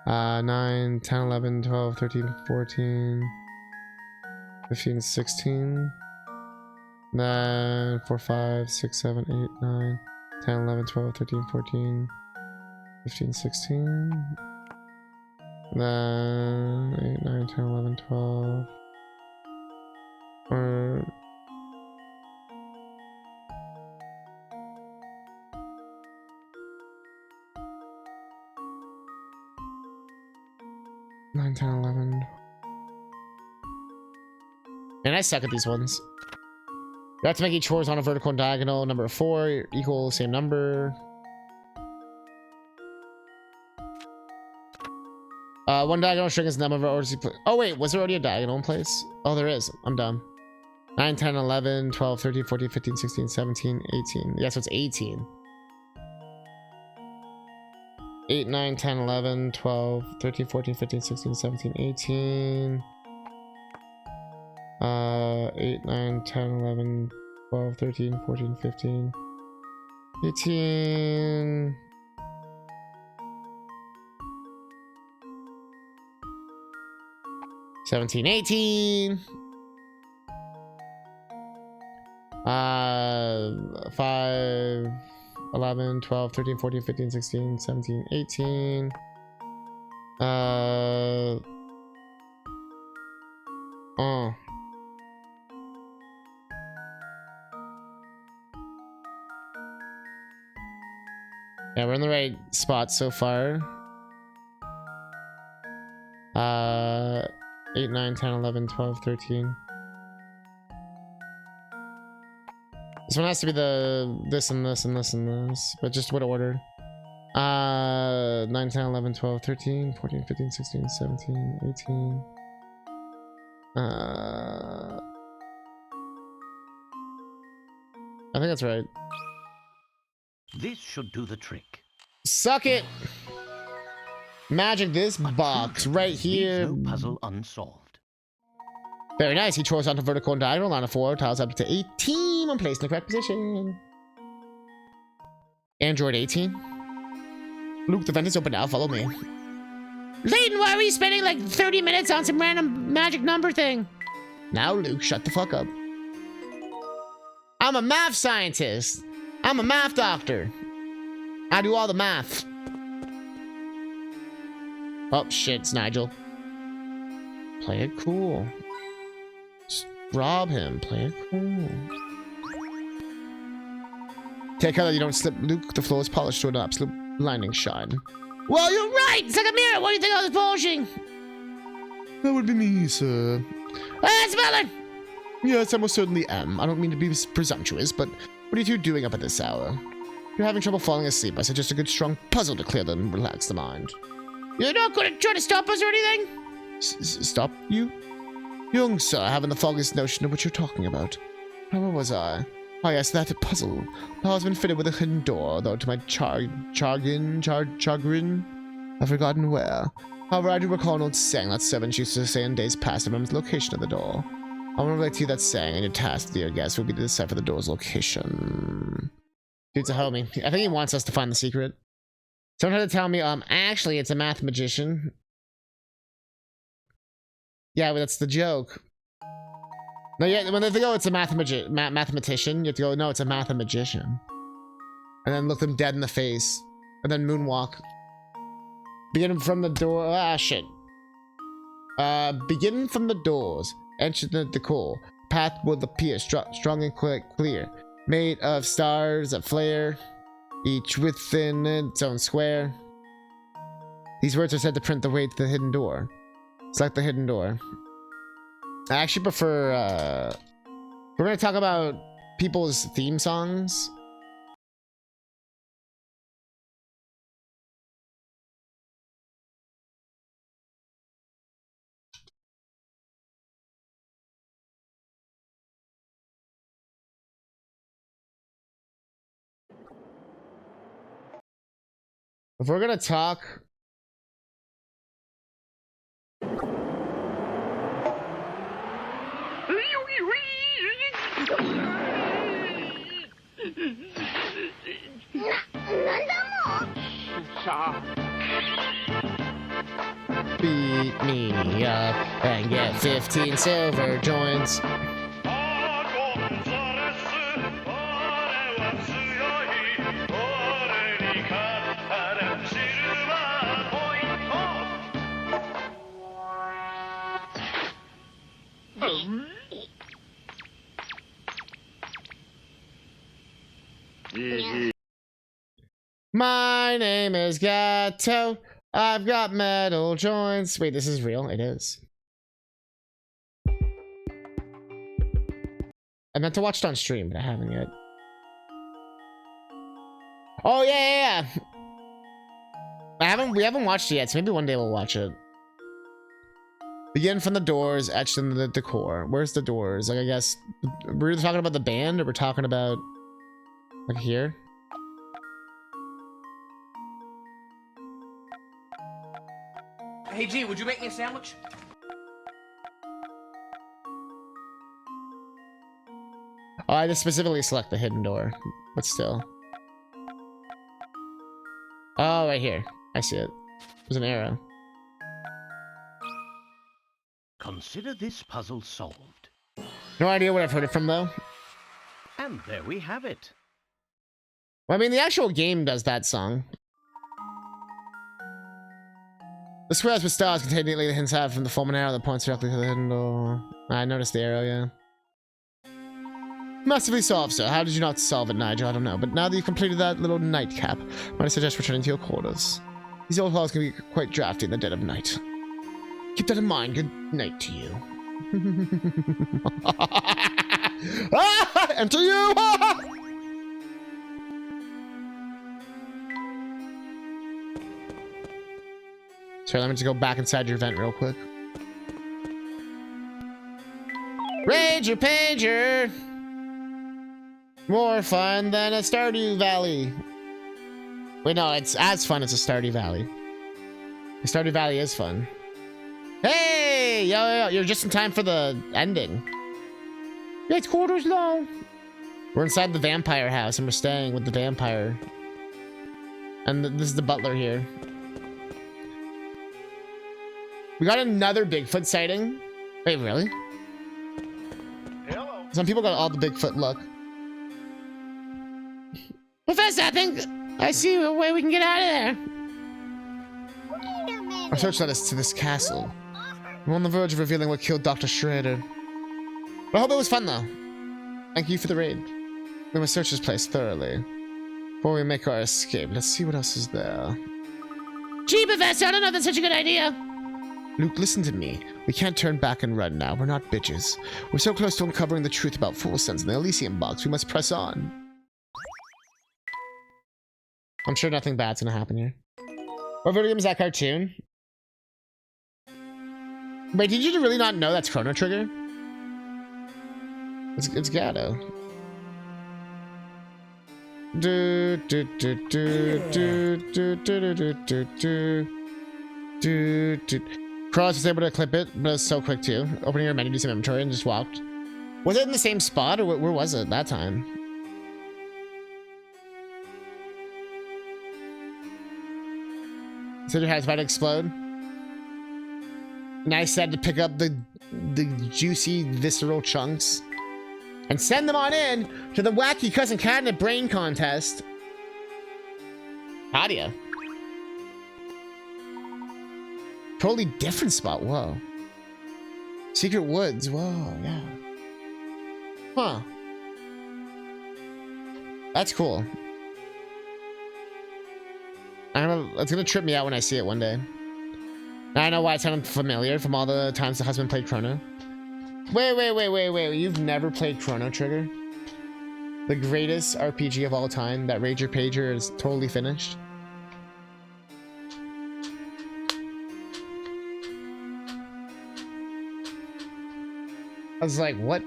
9, 10, 11, 12, 13, 14, 15, 16. Then 4, 5, 6, 7, 8, 9, 10, 11, 12, 13, 14, 15, 16. Then 8, 9, 10, 11, 12. Or 9, 10, 11. Man, I suck at these ones. You have to make each horizontal and vertical and diagonal. Number 4 equal same number. One diagonal string is the number of orders you put. Oh wait, was there already a diagonal in place? Oh, there is. I'm dumb. 9, 10, 11, 12, 13, 14, 15, 16, 17, 18. Yeah, so it's 18. 8, 9, 10, 11, 12, 13, 14, 15, 16, 17, 18. 8, 9, 10, 11, 12, 13, 14, 15, 18. $17, 18. 5, 11, 12, 13, 14, 15, 16, 17, 18. Yeah, we're in the right spot so far. 8, 9, 10, 11, 12, 13. This one has to be this and this and this and this, but just what order? 9, 10, 11, 12, 13, 14, 15, 16, 17, 18. I think that's right.
This should do the trick.
Suck it! Magic this box right here.
No puzzle unsolved.
Very nice. He chose onto vertical and diagonal line of 4 tiles up to 18 when placed in the correct position. Android 18. Luke, the vent is open now. Follow me.
Layton, why are we spending like 30 minutes on some random magic number thing?
Now, Luke, shut the fuck up. I'm a math scientist. I'm a math doctor. I do all the math. Oh, shit, it's Nigel. Play it cool. Just rob him. Play it cool. Take care that you don't slip, Luke. The floor is polished to an absolute blinding shine.
Well, you're right. It's like a mirror. What do you think I was polishing?
That would be me, sir.
That's Butler.
Yes, I most certainly am. I don't mean to be presumptuous, but what are you two doing up at this hour? If you're having trouble falling asleep, I suggest a good strong puzzle to clear and relax the mind.
You're not gonna try to stop us or anything?
Stop you? Young sir, I haven't the foggiest notion of what you're talking about. Where was I? Oh yes, that puzzle. The hall has been fitted with a hidden door, though to my chagrin, I've forgotten where. However, I do recall an old saying that servants used to say in days past about the location of the door. I want to relate to you that saying, and your task, dear guest, will be to decipher the door's location. Dude's a homie. I think he wants us to find the secret. Someone had to tell me, actually, it's a math magician. Yeah, but that's the joke. No, yeah, when they go, it's a mathematician, you have to go, no, it's a mathematician. And then look them dead in the face. And then moonwalk. Begin from the door. Ah, shit. Begin from the doors. Enter the core. Path will appear strong and clear. Made of stars that flare, each within its own square. These words are said to print the way to the hidden door. Select the hidden door. I actually prefer, we're gonna talk about people's theme songs. If we're gonna talk... Beat me up and get 15 silver joints. My name is Gato. I've got metal joints. Wait, this is real? It is. I meant to watch it on stream, but I haven't yet. Oh yeah. We haven't watched it yet, so maybe one day we'll watch it. Begin from the doors, etched in the decor. Where's the doors? Like, I guess we're talking about the band, or we're talking about like here.
Hey G, would you make me a sandwich?
Oh, I just specifically select the hidden door, but still. Oh, right here. I see it. There's an arrow.
Consider this puzzle solved.
No idea where I've heard it from, though.
And there we have it.
Well, I mean, the actual game does that song. The squares with stars contain neatly the hints have from the form an arrow that points directly to the hidden door. I noticed the arrow, yeah. Massively solved, sir. How did you not solve it, Nigel? I don't know. But now that you've completed that little nightcap, might I suggest returning to your quarters. These old halls can be quite drafty in the dead of night. Keep that in mind. Good night to you. Enter you! Sorry, let me just go back inside your vent real quick. Ranger Pager! More fun than a Stardew Valley. Wait, no, it's as fun as a Stardew Valley. The Stardew Valley is fun. Hey! Yo, you're just in time for the ending.
It's quarters long.
We're inside the vampire house and we're staying with the vampire. And this is the butler here. We got another Bigfoot sighting. Wait, really?
Hello.
Some people got all the Bigfoot luck.
Professor, I think I see a way we can get out of there.
Our search led us to this castle. We're on the verge of revealing what killed Dr. Schrader. But I hope it was fun, though. Thank you for the raid. We must search this place thoroughly. Before we make our escape, let's see what else is there.
Gee, Professor, I don't know if that's such a good idea.
Luke, listen to me. We can't turn back and run now. We're not bitches. We're so close to uncovering the truth about Fool Sense and the Elysium box. We must press on. I'm sure nothing bad's gonna happen here. What video game is that cartoon? Wait, did you really not know that's Chrono Trigger? It's Gato. Do do do do do do do do do do do. Cross was able to clip it, but it was so quick too. Opening your menu, do some inventory, and just walked. Was it in the same spot, or where was it that time? So your head's about to explode. And I said to pick up the juicy, visceral chunks and send them on in to the wacky CousinCatnip brain contest. How'd Totally different spot. Whoa. Secret woods. Whoa, yeah. Huh. That's cool. I don't know. It's gonna trip me out when I see it one day. I know why it sounded familiar from all the times the husband played Chrono. Wait. You've never played Chrono Trigger? The greatest RPG of all time that Rager Pager is totally finished? I was like, what?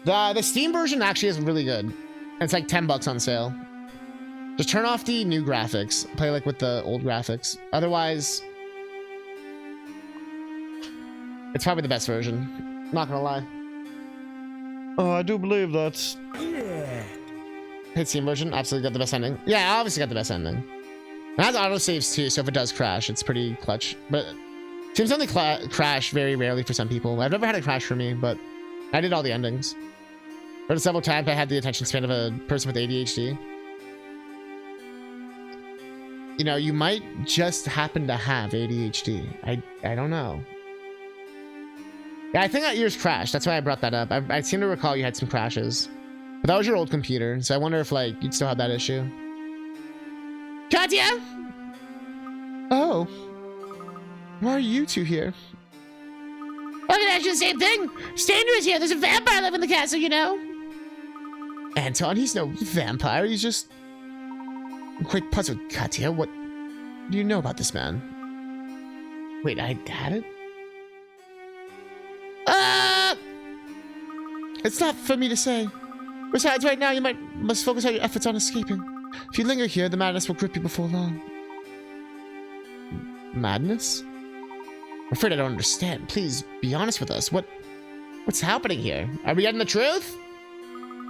The Steam version actually is really good. It's like $10 on sale. Just turn off the new graphics. Play like with the old graphics. Otherwise, it's probably the best version. Not gonna lie. Oh, I do believe that. Yeah. Hit Steam version. Absolutely got the best ending. Yeah, obviously got the best ending. It has autosaves too, so if it does crash, it's pretty clutch. But seems to only crash very rarely for some people. I've never had it crash for me, but I did all the endings. But several times I had the attention span of a person with ADHD. You know, you might just happen to have ADHD. I don't know. Yeah, I think that yours crashed. That's why I brought that up. I seem to recall you had some crashes. But that was your old computer, so I wonder if, like, you'd still have that issue. Katya! Oh. Why are you two here?
I can ask you the same thing. Standard is here. There's a vampire living in the castle, you know?
Anton, he's no vampire. He's just... I'm quite puzzled, Katya. What do you know about this man? Wait, I had it? It's not for me to say. Besides, right now you must focus all your efforts on escaping. If you linger here, the madness will grip you before long. Madness? I'm afraid I don't understand. Please be honest with us. What's happening here? Are we getting the truth?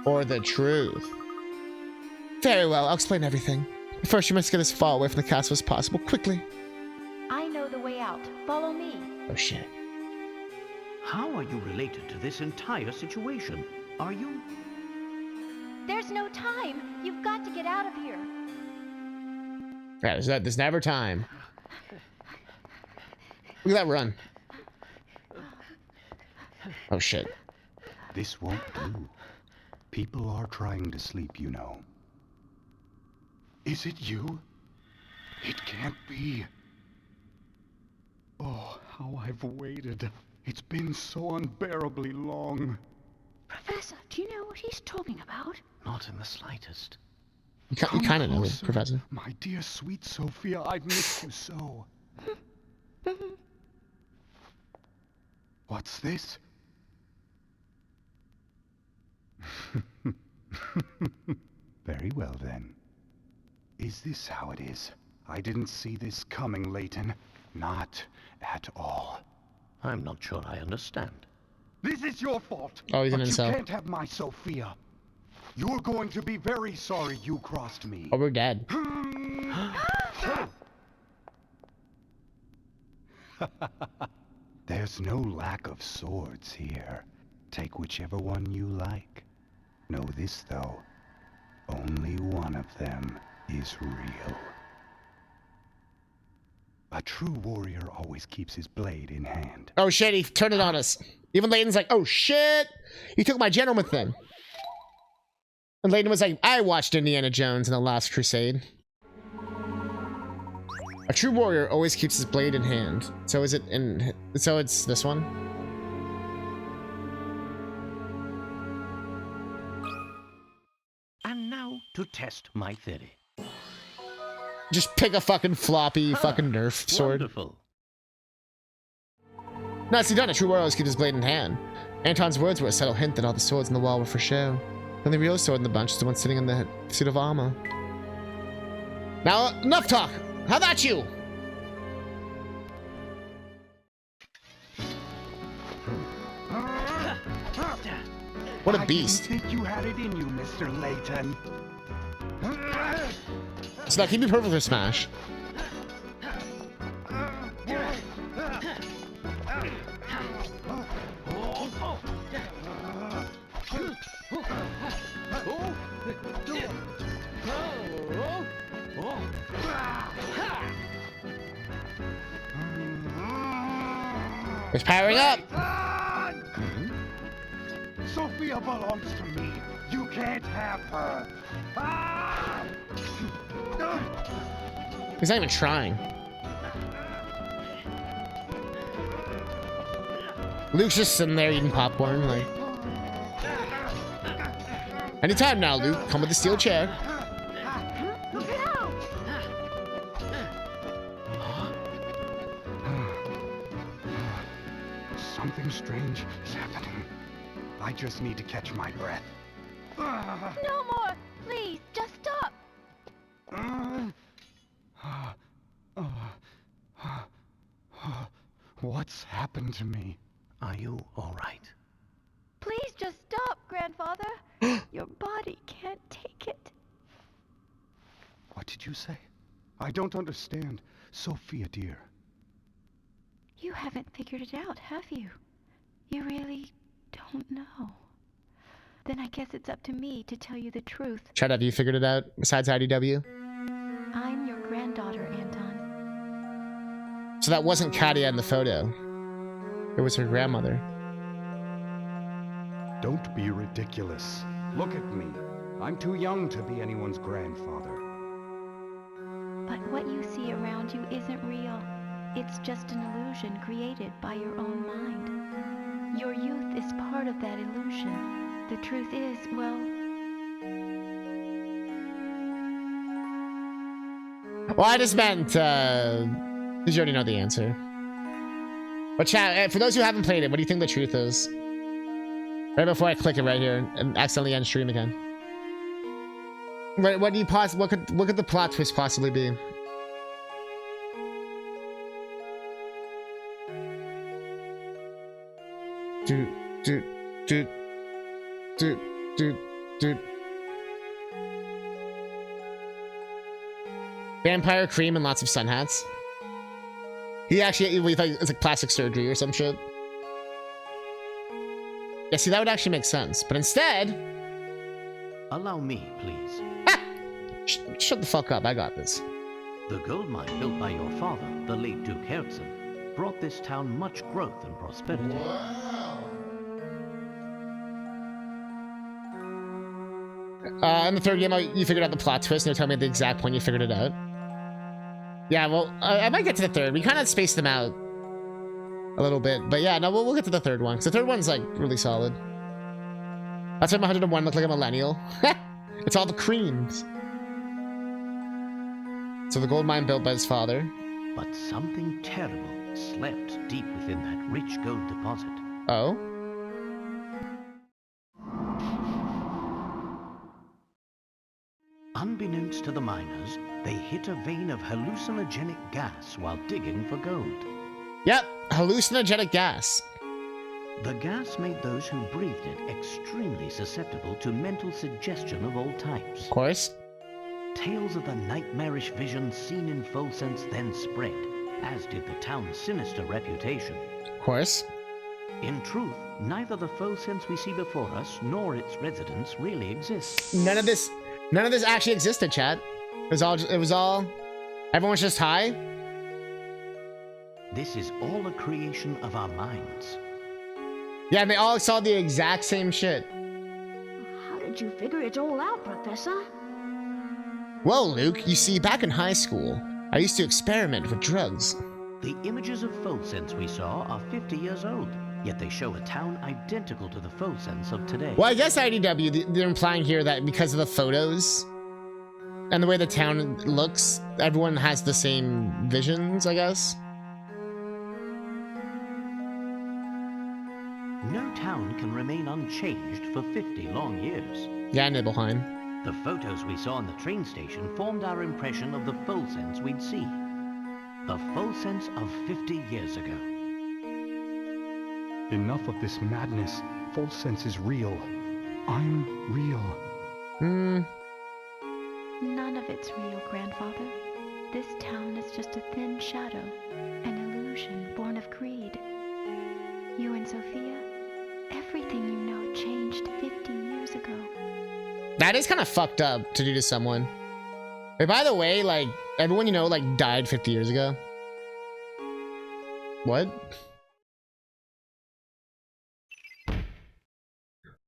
Or the truth? Very well, I'll explain everything. But first, you must get as far away from the castle as possible, quickly.
I know the way out. Follow me.
Oh shit.
How are you related to this entire situation? Are you?
There's no time. You've got to get out of here.
Yeah, there's never time. Look at that run. Oh shit.
This won't do. People are trying to sleep, you know. Is it you? It can't be. Oh, how I've waited. It's been so unbearably long.
Professor, do you know what he's talking about?
Not in the slightest.
You kind of know, Professor.
My dear sweet Sophia, I've missed you so. What's this? Very well, then. Is this how it is? I didn't see this coming, Layton. Not at all.
I'm not sure I understand.
This is your fault.
Oh, he's an incel.
You can't have my Sophia. You're going to be very sorry you crossed me.
Oh, we're dead.
There's no lack of swords here. Take whichever one you like. Know this, though. Only one of them is real. A true warrior always keeps his blade in hand.
Oh shit, he turned it on us. Even Layton's like, oh shit! He took my gentleman thing. And Layton was like, I watched Indiana Jones and the Last Crusade. A true warrior always keeps his blade in hand. So is it in... So it's this one?
And now to test my theory.
Just pick a fucking floppy fucking Nerf sword.
Wonderful.
Nicely done. A true warrior keeps his blade in hand. Anton's words were a subtle hint that all the swords in the wall were for show. The only real sword in the bunch is the one sitting in the suit of armor. Now, enough talk! How about you? What a beast.
I didn't think you had it in you, Mr. Layton.
So that can be perfect for Smash. It's powering up.
Sophia belongs to me. You can't have her.
He's not even trying. Luke's just sitting there eating popcorn, like. Anytime now, Luke. Come with the steel chair.
Something strange is happening. I just need to catch my breath.
No more! Please, just stop!
What's happened to me?
Are you all right?
Please just stop, Grandfather. Your body can't take it.
What did you say? I don't understand. Sophia, dear.
You haven't figured it out, have you? You really don't know. Then I guess it's up to me to tell you the truth.
Chad, have you figured it out besides IDW?
I'm your granddaughter, Anton.
So that wasn't Katia in the photo. It was her grandmother.
Don't be ridiculous. Look at me. I'm too young to be anyone's grandfather.
But what you see around you isn't real. It's just an illusion created by your own mind. Your youth is part of that illusion. The truth is, well...
Well, I just meant, because you already know the answer. But chat, for those who haven't played it, what do you think the truth is? Right before I click it right here and accidentally end stream again. What do you what could the plot twist possibly be? Dude. Vampire cream and lots of sun hats. We thought it's like plastic surgery or some shit. Yeah, see, that would actually make sense. But instead...
Allow me, please.
Shut the fuck up, I got this.
The gold mine built by your father, the late Duke Herzen, brought this town much growth and prosperity.
In the third game, you figured out the plot twist, and you'll tell me at the exact point you figured it out. Yeah, well, I might get to the third. We kind of spaced them out a little bit. But yeah, no, we'll get to the third one. Because the third one's, like, really solid. That's why 101 looked like a millennial. It's all the creams. So the gold mine built by his father.
But something terrible slept deep within that rich gold deposit.
Oh?
Unbeknownst to the miners, they hit a vein of hallucinogenic gas while digging for gold.
Yep, hallucinogenic gas.
The gas made those who breathed it extremely susceptible to mental suggestion of all types.
Of course.
Tales of the nightmarish visions seen in Fulsense then spread, as did the town's sinister reputation.
Of course.
In truth, neither the Fulsense we see before us nor its residents really exist.
None of this actually existed, chat. It was all everyone was just high.
This is all a creation of our minds.
Yeah, and they all saw the exact same shit.
How did you figure it all out, Professor?
Well, Luke, you see, back in high school, I used to experiment with drugs.
The images of Fulsense we saw are 50 years old, yet they show a town identical to the Fulsense of today.
Well, I guess IDW, they're implying here that because of the photos, And the way the town looks, everyone has the same visions, I guess.
No town can remain unchanged for 50 long years.
Yeah, Nibelheim.
The photos we saw in the train station formed our impression of the Fulsense we'd see. The Fulsense of 50 years ago.
Enough of this madness. Fulsense is real. I'm real.
None of it's real, Grandfather. This town is just a thin shadow, an illusion born of greed. You and Sophia, everything you know changed 50 years ago.
That is kind of fucked up to do to someone. Hey, by the way, like, everyone you know, like, died 50 years ago. What?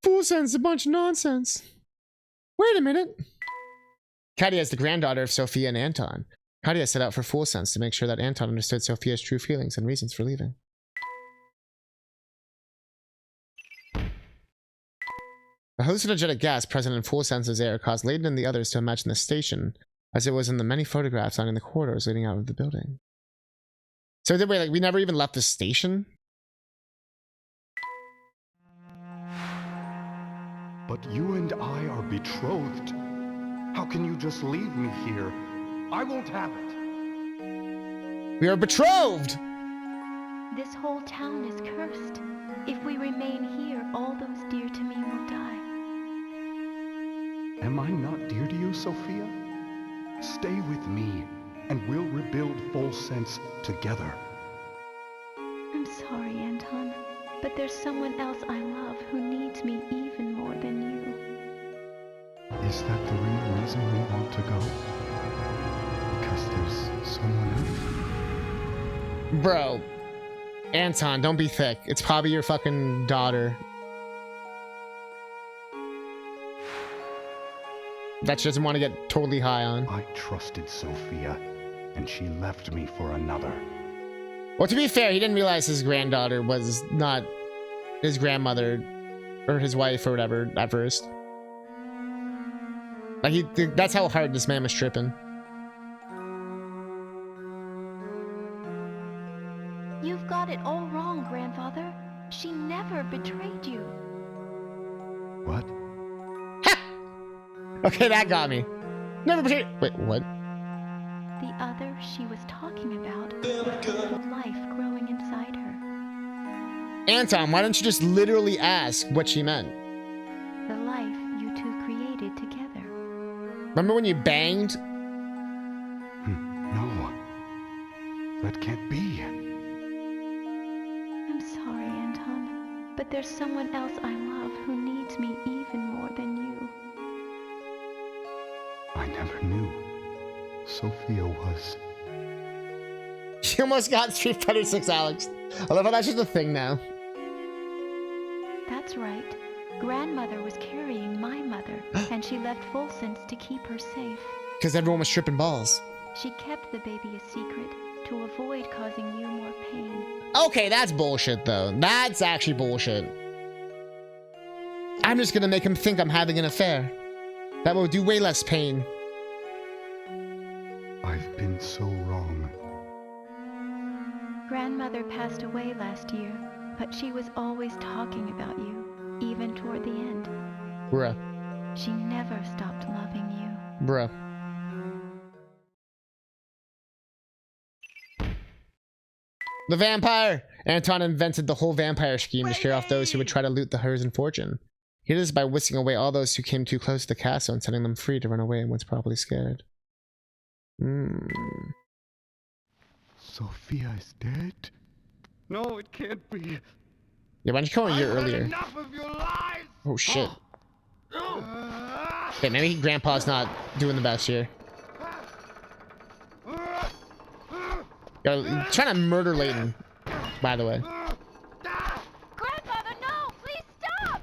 Fulsense, a bunch of nonsense. Wait a minute. Katia is the granddaughter of Sophia and Anton. Katia set out for Fulsense to make sure that Anton understood Sophia's true feelings and reasons for leaving. The hallucinogenic gas present in Fulsense's air caused Layton and the others to imagine the station as it was in the many photographs lining the corridors leading out of the building. So did we, like, we never even left the station?
But you and I are betrothed. How can you just leave me here? I won't have it.
We are betrothed!
This whole town is cursed. If we remain here, all those dear to me will die.
Am I not dear to you, Sophia? Stay with me, and we'll rebuild Fulsense together.
I'm sorry, Anton, but there's someone else I love who needs me even more than you.
Is that the real reason you want to go? Because there's someone else?
Bro. Anton, don't be thick. It's probably your fucking daughter. That she doesn't want to get totally high on.
I trusted Sophia, and she left me for another.
Well, to be fair, he didn't realize his granddaughter was not his grandmother or his wife or whatever at first. Like, that's how hard this man was tripping.
You've got it all wrong, Grandfather. She never betrayed you.
What?
Okay, that got me. Never betrayed. Wait, what?
The other she was talking about was the little life growing inside her.
Anton, why don't you just literally ask what she meant?
The life you two created together.
Remember when you banged?
No. That can't be.
I'm sorry, Anton, but there's someone else I love who needs me even more than you.
I never knew. Sophia was...
She almost got Street Fighter 6, Alex. I love how that's just a thing now.
That's right. Grandmother was carrying my mother, and she left Fulsense to keep her safe.
Because everyone was tripping balls.
She kept the baby a secret to avoid causing you more pain.
Okay, that's bullshit, though. That's actually bullshit. I'm just gonna make him think I'm having an affair. That will do way less pain.
I've been so wrong.
Grandmother passed away last year, but she was always talking about you, even toward the end.
Bruh.
She never stopped loving you.
Bruh. The vampire! Anton invented the whole vampire scheme to scare off those who would try to loot the Herzen fortune. He did this by whisking away all those who came too close to the castle and setting them free to run away once properly scared.
Sophia is dead?
No, it can't be.
Yeah, why didn't you come a year earlier?
Enough of your lies.
Oh shit. Okay, maybe Grandpa's not doing the best here. You're trying to murder Layton, by the way.
Grandfather, no! Please stop!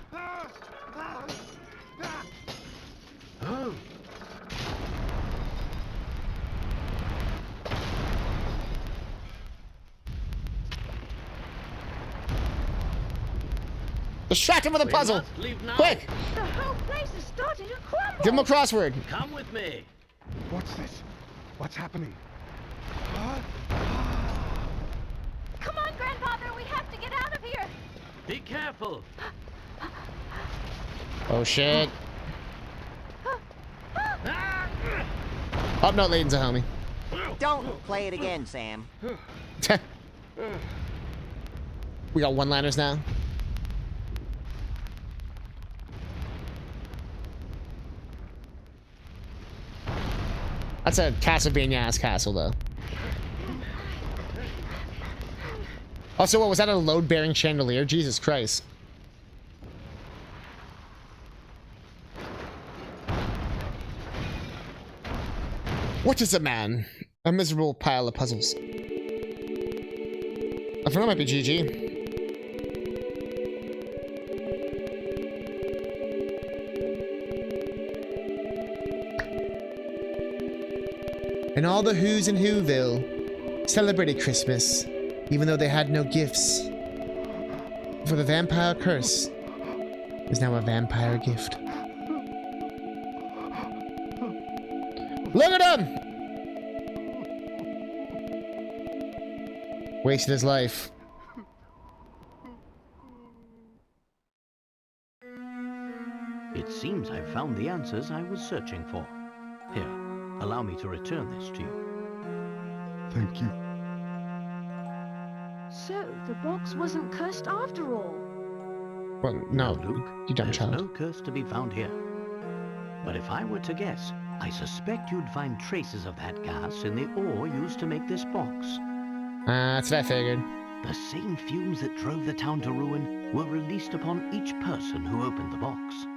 Distract him with a puzzle! Quick!
The whole place is starting to crumble.
Give him a crossword.
Come with me.
What's this? What's happening?
Come on, Grandfather, we have to get out of here!
Be careful!
Oh shit. Oh no, Layton's a homie.
Don't play it again, Sam.
We got one-liners now. That's a Castlevania-ass castle, though. Also, what was that, a load-bearing chandelier? Jesus Christ. What is a man? A miserable pile of puzzles. I think it might be GG. And all the Who's in Whoville celebrated Christmas, even though they had no gifts. For the vampire curse is now a vampire gift. Look at him! Wasted his life.
It seems I've found the answers I was searching for. Here, allow me to return this to you.
Thank you.
So, the box wasn't cursed after all.
Well, no,
Luke,
you dumb
there's
child.
no curse to be found here. But if I were to guess, I suspect you'd find traces of that gas in the ore used to make this box.
That's what I figured.
The same fumes that drove the town to ruin were released upon each person who opened the box.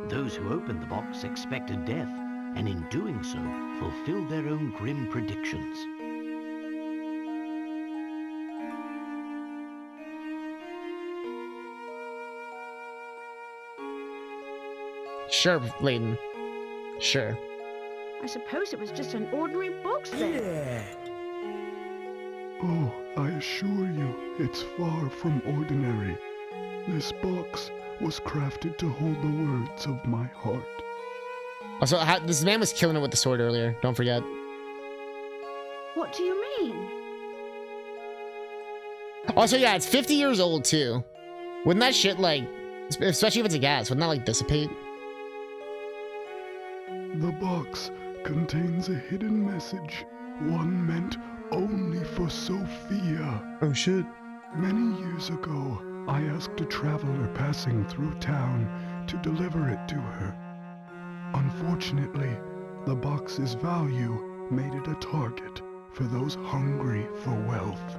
Those who opened the box expected death, and in doing so, fulfilled their own grim predictions.
Sure, Layton. Sure.
I suppose it was just an ordinary box then.
Oh, I assure you, it's far from ordinary. This box was crafted to hold the words of my heart.
Also, this man was killing it with the sword earlier. Don't forget.
What do you mean?
Also, yeah, it's 50 years old, too. Wouldn't that shit, like, especially if it's a gas, wouldn't that, like, dissipate?
The box contains a hidden message, one meant only for Sophia.
Oh, shit.
Many years ago, I asked a traveler passing through town to deliver it to her. Unfortunately, the box's value made it a target for those hungry for wealth.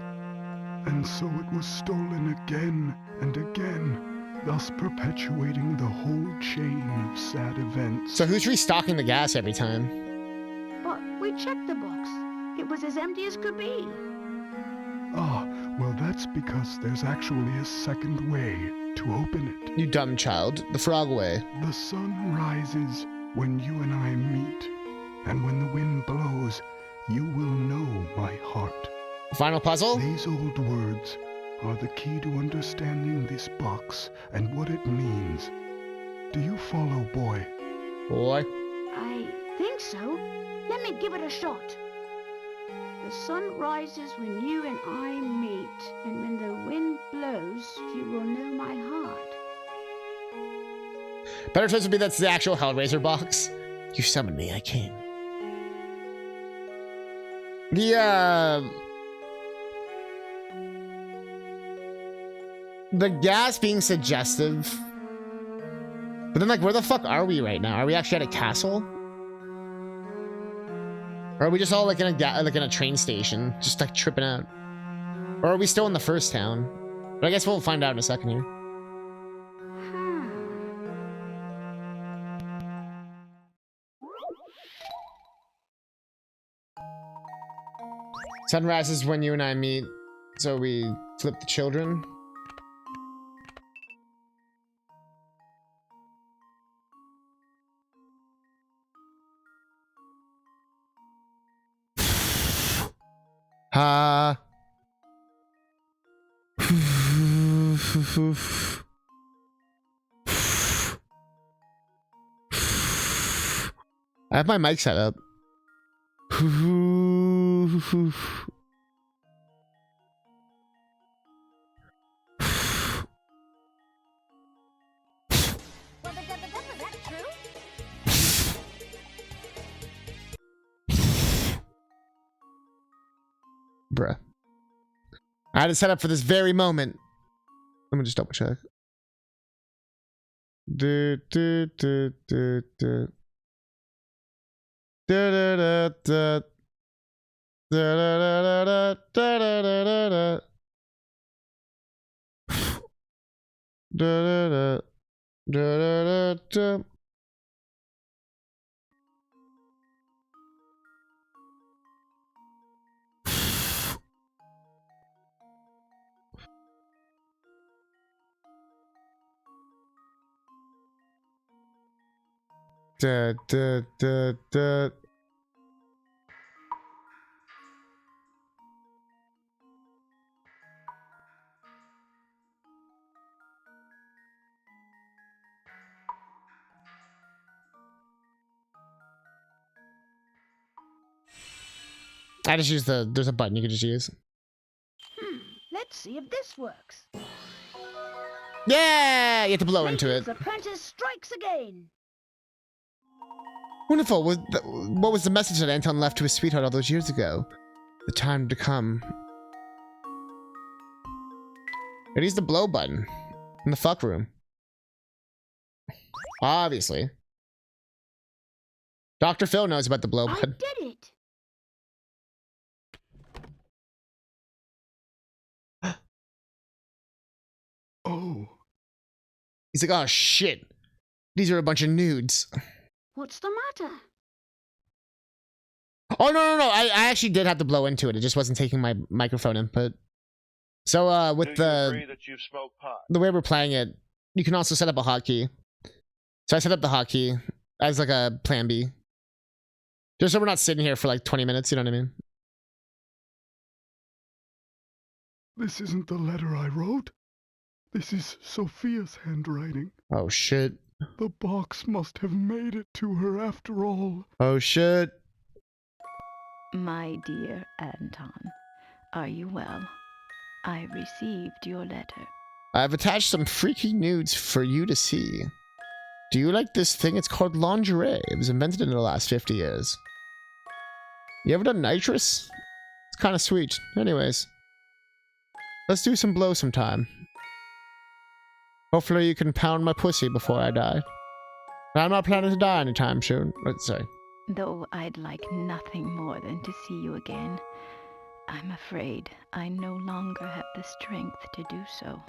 And so it was stolen again and again, thus perpetuating the whole chain of sad events.
So who's restocking the gas every time?
But we checked the box. It was as empty as could be.
Ah, well that's because there's actually a second way to open it.
You dumb child. The frog way.
The sun rises when you and I meet, and when the wind blows, you will know my heart.
Final puzzle?
These old words are the key to understanding this box and what it means. Do you follow, boy?
Boy?
I think so. Let me give it a shot. The sun rises when you and I meet, and when the wind blows, you will know my heart.
Better choice would be that's the actual Hellraiser box. You summoned me, I came. The gas being suggestive. But then, like, where the fuck are we right now? Are we actually at a castle? Or are we just all like in a train station, just like tripping out? Or are we still in the first town? But I guess we'll find out in a second here. Sunrise is when you and I meet, so we flip the children. I have my mic set up. Bruh. I had it set up for this very moment. Let me just double check. Do, do, do, do, do. Da, da, da, da. Da, da, da, da, da, da, da, da, da. Da, da, da. Da, da, da, da. Da, da, da, da. I just use there's a button you can just use.
Let's see if this works.
Yeah, you have to blow into it.
Layton's apprentice strikes again.
Wonderful. What was the message that Anton left to his sweetheart all those years ago? The time to come. It is the blow button in the fuck room. Obviously. Dr. Phil knows about the blow button.
I did it.
Oh.
He's like, oh shit. These are a bunch of nudes.
What's the matter?
Oh, no. I actually did have to blow into it. It just wasn't taking my microphone input. So, with the way we're playing it, you can also set up a hotkey. So I set up the hotkey as like a plan B. Just so we're not sitting here for like 20 minutes, you know what I mean?
This isn't the letter I wrote. This is Sophia's handwriting.
Oh, shit.
The box must have made it to her after all.
Oh, shit.
My dear Anton, are you well? I received your letter.
I've attached some freaky nudes for you to see. Do you like this thing? It's called lingerie. It was invented in the last 50 years. You ever done nitrous? It's kind of sweet. Anyways. Let's do some blow sometime. Hopefully you can pound my pussy before I die. I'm not planning to die anytime soon. Sorry.
Though I'd like nothing more than to see you again, I'm afraid I no longer have the strength to do so.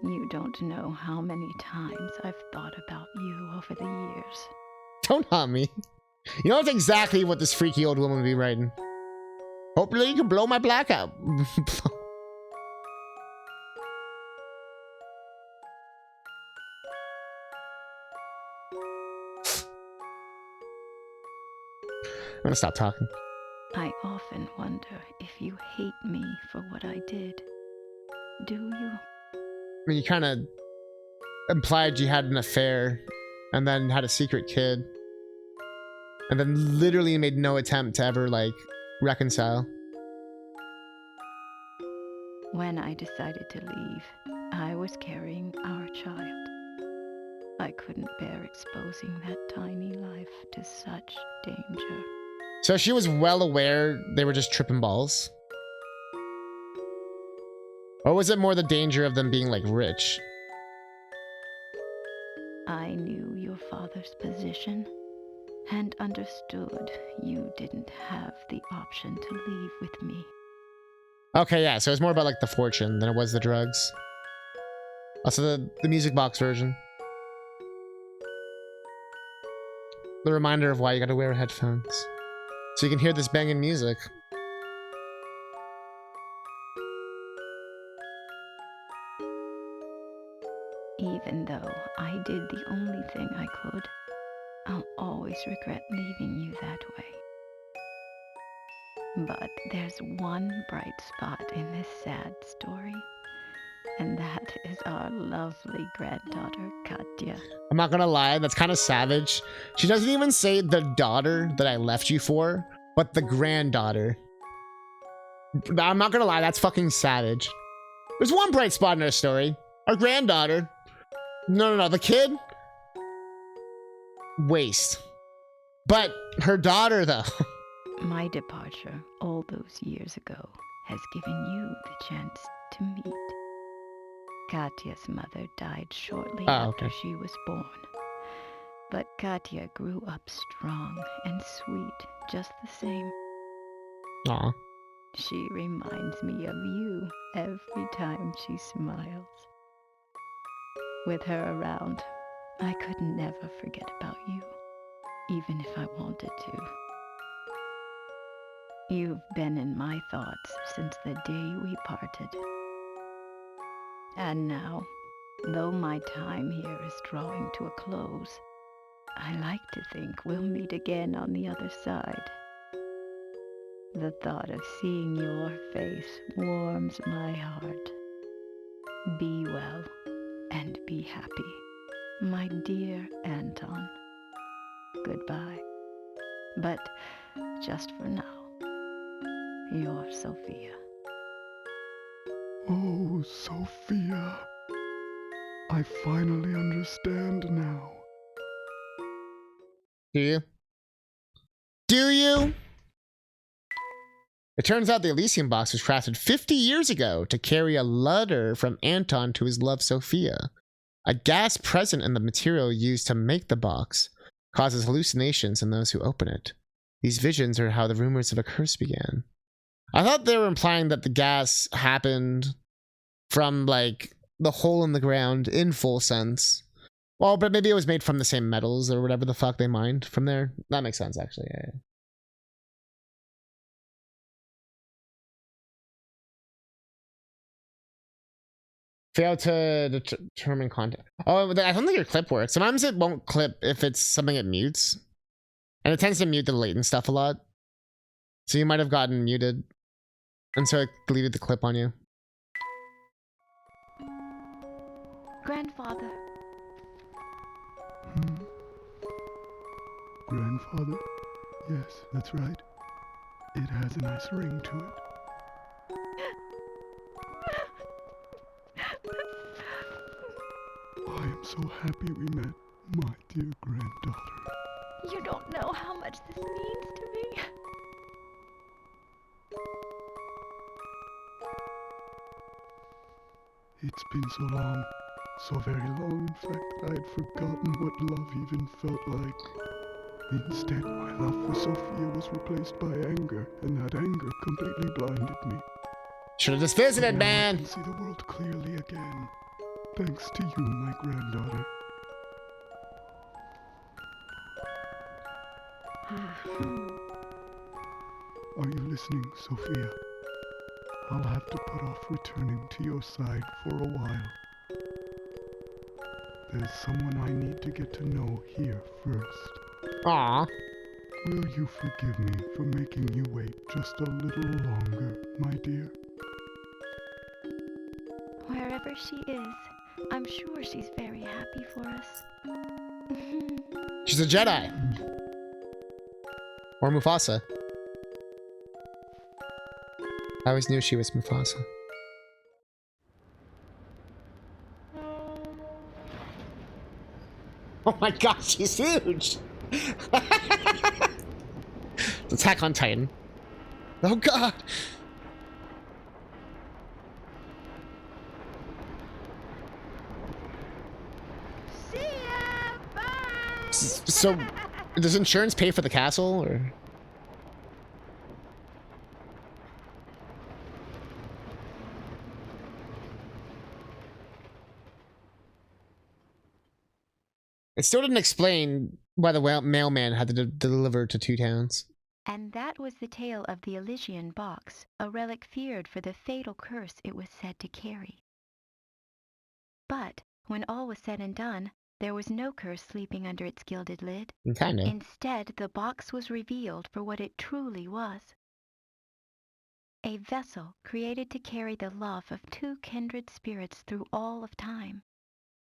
You don't know how many times I've thought about you over the years.
Don't haunt me. You know that's exactly what this freaky old woman would be writing. Hopefully you can blow my blackout. I'm gonna stop talking.
I often wonder if you hate me for what I did. Do you?
I mean, you kind of implied you had an affair and then had a secret kid. And then literally made no attempt to ever, like, reconcile.
When I decided to leave, I was carrying our child. I couldn't bear exposing that tiny life to such danger.
So she was well aware they were just tripping balls? Or was it more the danger of them being, like, rich?
I knew your father's position and understood you didn't have the option to leave with me.
Okay, yeah, so it's more about, like, the fortune than it was the drugs. Also, the music box version. The reminder of why you gotta wear headphones. So you can hear this banging music.
Even though I did the only thing I could, I'll always regret leaving you that way. But there's one bright spot in this sad story. And that is our lovely granddaughter, Katya.
I'm not gonna lie, that's kind of savage. She doesn't even say the daughter that I left you for, but the granddaughter. I'm not gonna lie, that's fucking savage. There's one bright spot in our story. Our granddaughter. No, the kid? Waste. But her daughter, though.
My departure all those years ago has given you the chance to meet. Katya's mother died shortly after she was born. But Katya grew up strong and sweet just the same.
Aw.
She reminds me of you every time she smiles. With her around, I could never forget about you, even if I wanted to. You've been in my thoughts since the day we parted. And now, though my time here is drawing to a close, I like to think we'll meet again on the other side. The thought of seeing your face warms my heart. Be well and be happy, my dear Anton. Goodbye. But just for now, your Sophia.
Oh, Sophia. I finally understand now.
Do you? Do you? It turns out the Elysium box was crafted 50 years ago to carry a letter from Anton to his love Sophia. A gas present in the material used to make the box causes hallucinations in those who open it. These visions are how the rumors of a curse began. I thought they were implying that the gas happened from, like, the hole in the ground in full sense. Well, but maybe it was made from the same metals or whatever the fuck they mined from there. That makes sense, actually. Yeah. Fail to determine content. Oh, I don't think your clip works. Sometimes it won't clip if it's something it mutes. And it tends to mute the Layton stuff a lot. So you might have gotten muted. And so it deleted the clip on you.
Grandfather.
Grandfather? Yes, that's right. It has a nice ring to it. I am so happy we met, my dear granddaughter.
You don't know how much this means to me.
It's been so long, so very long, in fact, that I had forgotten what love even felt like. Instead, my love for Sophia was replaced by anger, and that anger completely blinded me.
Should have just visited, man.
I can see the world clearly again, thanks to you, my granddaughter. Are you listening, Sophia? I'll have to put off returning to your side for a while. There's someone I need to get to know here first.
Aww.
Will you forgive me for making you wait just a little longer, my dear?
Wherever she is, I'm sure she's very happy for us.
She's a Jedi. Or Mufasa. I always knew she was Mufasa. Oh my god, she's huge! Attack on Titan. Oh god!
See ya! Bye!
So, does insurance pay for the castle, or...? It still didn't explain why the mailman had to deliver to two towns.
And that was the tale of the Elysian box, a relic feared for the fatal curse it was said to carry. But when all was said and done, there was no curse sleeping under its gilded lid.
Kinda.
Instead, the box was revealed for what it truly was. a vessel created to carry the love of two kindred spirits through all of time.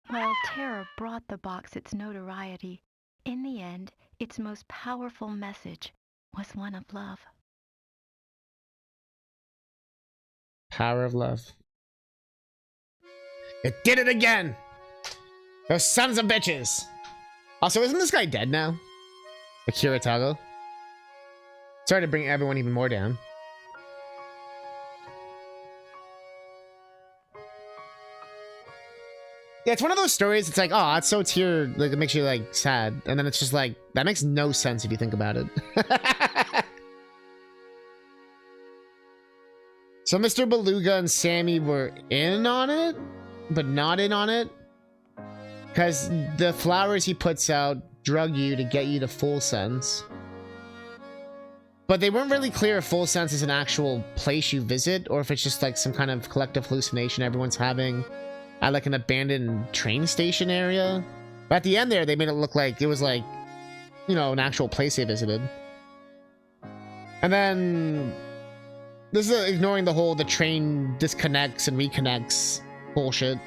While terror brought the box its notoriety, in the end, its most powerful message was one of love.
Power of love. It did it again! Those sons of bitches! Also, isn't this guy dead now? Akira Tago? Sorry to bring everyone even more down. Yeah, it's one of those stories, it's like, oh, it's so like, it makes you, like, sad. And then it's just like, that makes no sense if you think about it. So Mr. Beluga and Sammy were in on it, but not in on it. Because the flowers he puts out drug you to get you to full sense. But they weren't really clear if full sense is an actual place you visit, or if it's just like some kind of collective hallucination everyone's having at like an abandoned train station area. But at the end there, they made it look like it was like, you know, an actual place they visited. And then this is ignoring the whole the train disconnects and reconnects bullshit.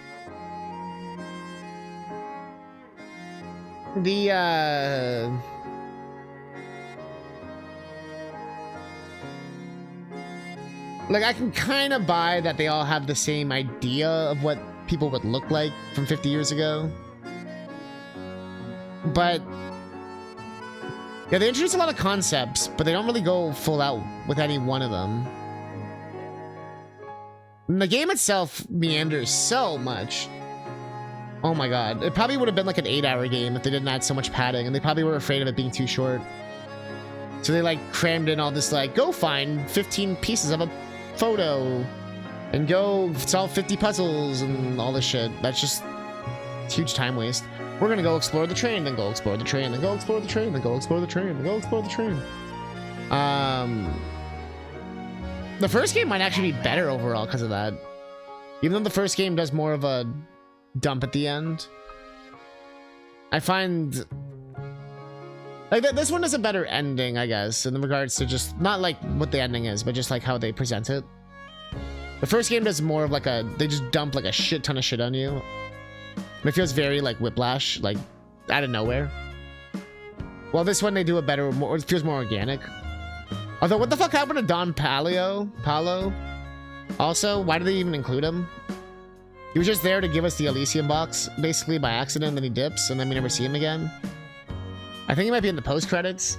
Like, I can kind of buy that they all have the same idea of what people would look like from 50 years ago. But yeah, they introduce a lot of concepts, but they don't really go full out with any one of them. And the game itself meanders so much. Oh my god. It probably would have been like an 8-hour game if they didn't add so much padding, and they probably were afraid of it being too short. So they like crammed in all this like, go find 15 pieces of a photo and go solve 50 puzzles and all this shit. That's just huge time waste. We're gonna go explore the train, then go explore the train, then go explore the train, then go explore the train, then go explore the train. The first game might actually be better overall because of that. Even though the first game does more of a dump at the end, I find like this one has a better ending, I guess, in regards to just not like what the ending is, but just like how they present it. The first game does more of like they just dump like a shit ton of shit on you. And it feels very like Whiplash, like out of nowhere. Well, this one they do a better, it feels more organic. Although, what the fuck happened to Don Paulo? Also, why did they even include him? He was just there to give us the Elysium box, basically by accident, and then he dips, and then we never see him again. I think he might be in the post-credits.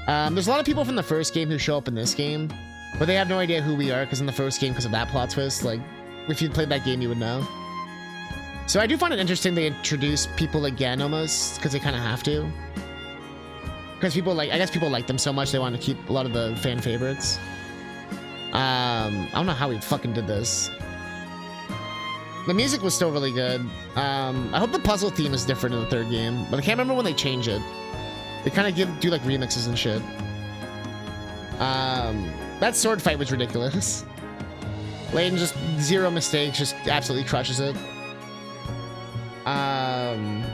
There's a lot of people from the first game who show up in this game, but they have no idea who we are, because in the first game, because of that plot twist, like, if you played that game, you would know. So I do find it interesting they introduce people again, almost, because they kind of have to. Because people like, I guess people like them so much, they want to keep a lot of the fan favorites. I don't know how we fucking did this. The music was still really good. I hope the puzzle theme is different in the third game, but I can't remember when they change it. They kind of do like remixes and shit. That sword fight was ridiculous. Layton just zero mistakes, just absolutely crushes it. And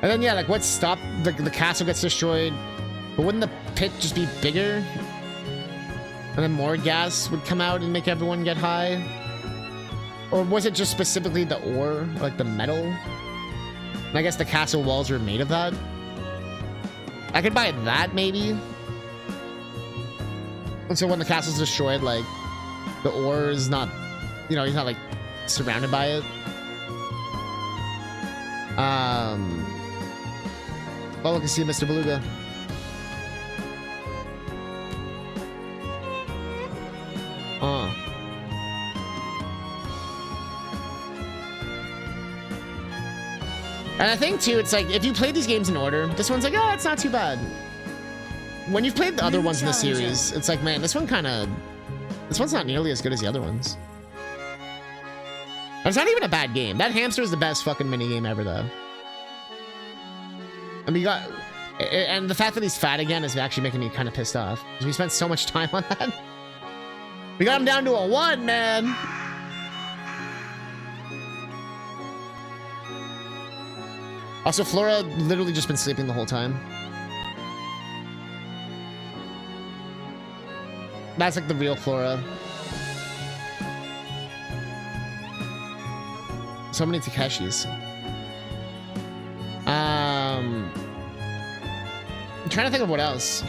then yeah, like what stopped the castle gets destroyed, but wouldn't the pit just be bigger? And then more gas would come out and make everyone get high? Or was it just specifically the ore, like the metal? And I guess the castle walls were made of that? I could buy that maybe. And so when the castle's destroyed, like the ore is not, you know, he's not like surrounded by it. Oh, we can see Mr. Beluga. And I think too, it's like if you play these games in order, this one's like, oh, it's not too bad. When you've played the other ones in the series, it's like, man, this one's not nearly as good as the other ones. And it's not even a bad game. That hamster is the best fucking minigame ever, though. And and the fact that he's fat again is actually making me kind of pissed off. Because we spent so much time on that. We got him down to a 1, man. Also, Flora literally just been sleeping the whole time. That's like the real Flora. So many Takeshis. I'm trying to think of what else.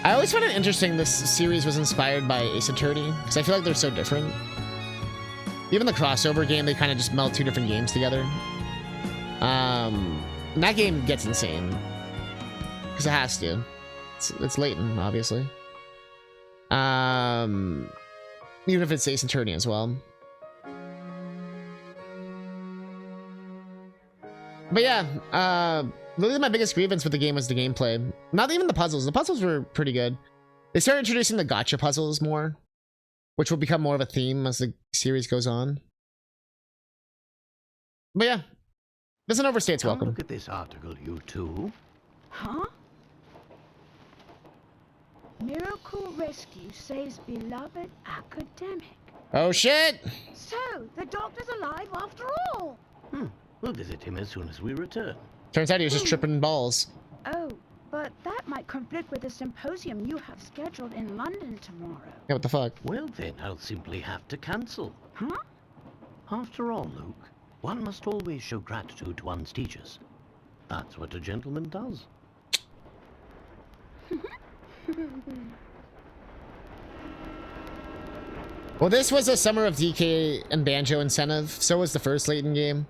I always found it interesting this series was inspired by Ace Attorney, because I feel like they're so different. Even the crossover game, they kind of just meld two different games together. And that game gets insane. Because it has to. It's Layton, obviously. Even if it's Ace Attorney as well. But yeah, really my biggest grievance with the game was the gameplay. Not even the puzzles. The puzzles were pretty good. They started introducing the gotcha puzzles more, which will become more of a theme as the series goes on. But yeah, doesn't overstay its welcome.
Look at this article, you two.
Huh? Miracle Rescue saves beloved academic.
Oh shit!
So, the doctor's alive after all!
We'll visit him as soon as we return.
Turns out he was just tripping balls.
Oh, but that might conflict with the symposium you have scheduled in London tomorrow.
Yeah, what the fuck?
Well then, I'll simply have to cancel.
Huh?
After all, Luke, one must always show gratitude to one's teachers. That's what a gentleman does.
Well, this was a Summer of DK and Banjo incentive. So was the first Layton game.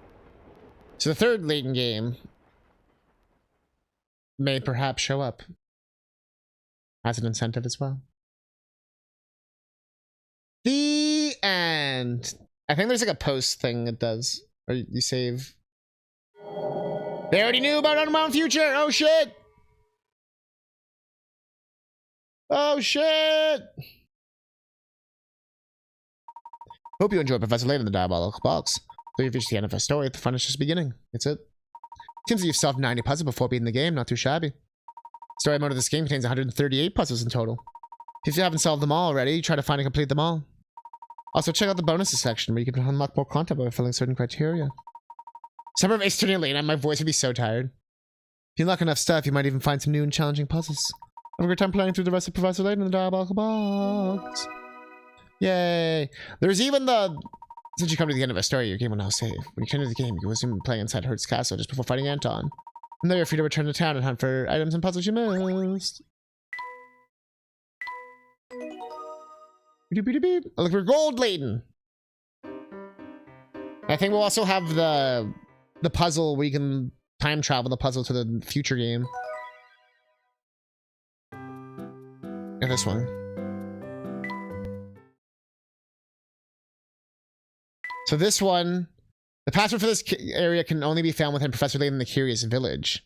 So the third Layton game may perhaps show up as an incentive as well. The end. I think there's like a post thing it does, or you save. They already knew about Unbound Future. Oh shit. Oh shit. Hope you enjoyed Professor Layton in the Diabolical Box. Though you've reached the end of our story, the fun is just beginning. That's it. Seems that you've solved 90 puzzles before beating the game, not too shabby. Story mode of this game contains 138 puzzles in total. If you haven't solved them all already, try to find and complete them all. Also, check out the bonuses section where you can unlock more content by fulfilling certain criteria. Summer of Ace Attorney Layton, my voice would be so tired. If you unlock enough stuff, you might even find some new and challenging puzzles. Have a great time playing through the rest of Professor Layton in the Diabolical Box. Yay! There's even the... Since you come to the end of a story, your game will now save. When you turn to the game, you can resume playing inside Hertz Castle just before fighting Anton. And then you're free to return to town and hunt for items and puzzles you missed. Look for gold, Layton. I think we'll also have the puzzle where you can time travel the puzzle to the future game. Yeah, this one. So this one, the password for this area can only be found within Professor Layton in the Curious Village.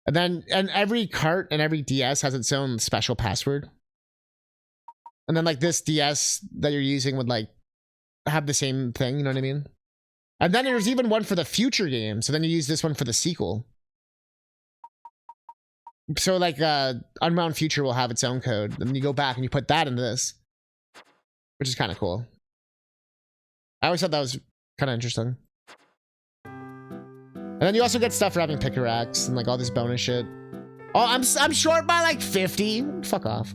And every cart and every DS has its own special password. And then like this DS that you're using would like have the same thing, you know what I mean? And then there's even one for the future game. So then you use this one for the sequel. So like Unbound Future will have its own code. And then you go back and you put that in this, which is kind of cool. I always thought that was kind of interesting. And then you also get stuff for having pickaxe and like all this bonus shit. Oh, I'm short by like 50. Fuck off.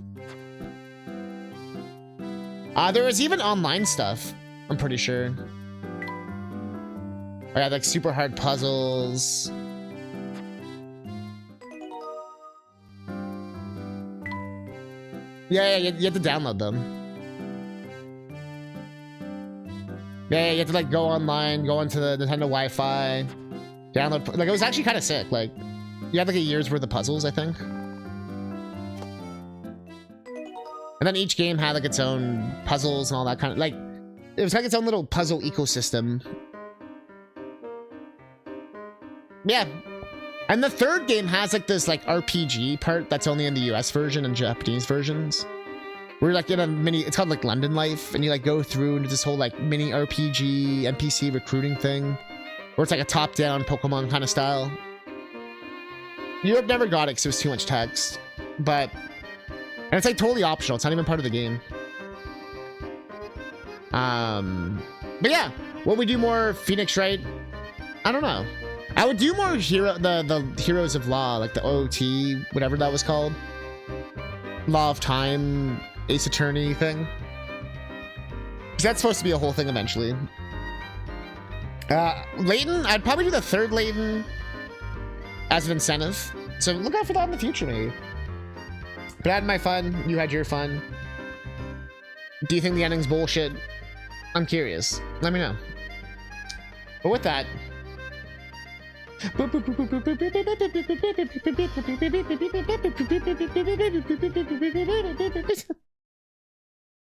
There is even online stuff, I'm pretty sure. I got like super hard puzzles. Yeah, you have to download them. Yeah, you have to like go online, go into the Nintendo Wi-Fi, download. Like it was actually kind of sick. Like you had like a year's worth of puzzles, I think. And then each game had like its own puzzles and all that kind of like. It was like its own little puzzle ecosystem. Yeah. And the third game has like this like RPG part that's only in the US version and Japanese versions. We're like in a mini, it's called like London Life, and you like go through into this whole like mini RPG NPC recruiting thing, where it's like a top-down Pokemon kind of style. Europe never got it because it was too much text, but and it's like totally optional. It's not even part of the game. But yeah, will we do more Phoenix Wright? I don't know. I would do more the Heroes of Law, like the OT, whatever that was called. Law of Time, Ace Attorney thing. 'Cause that's supposed to be a whole thing eventually. Layton, I'd probably do the third Layton as an incentive. So look out for that in the future, maybe. But I had my fun, you had your fun. Do you think the ending's bullshit? I'm curious. Let me know. But with that...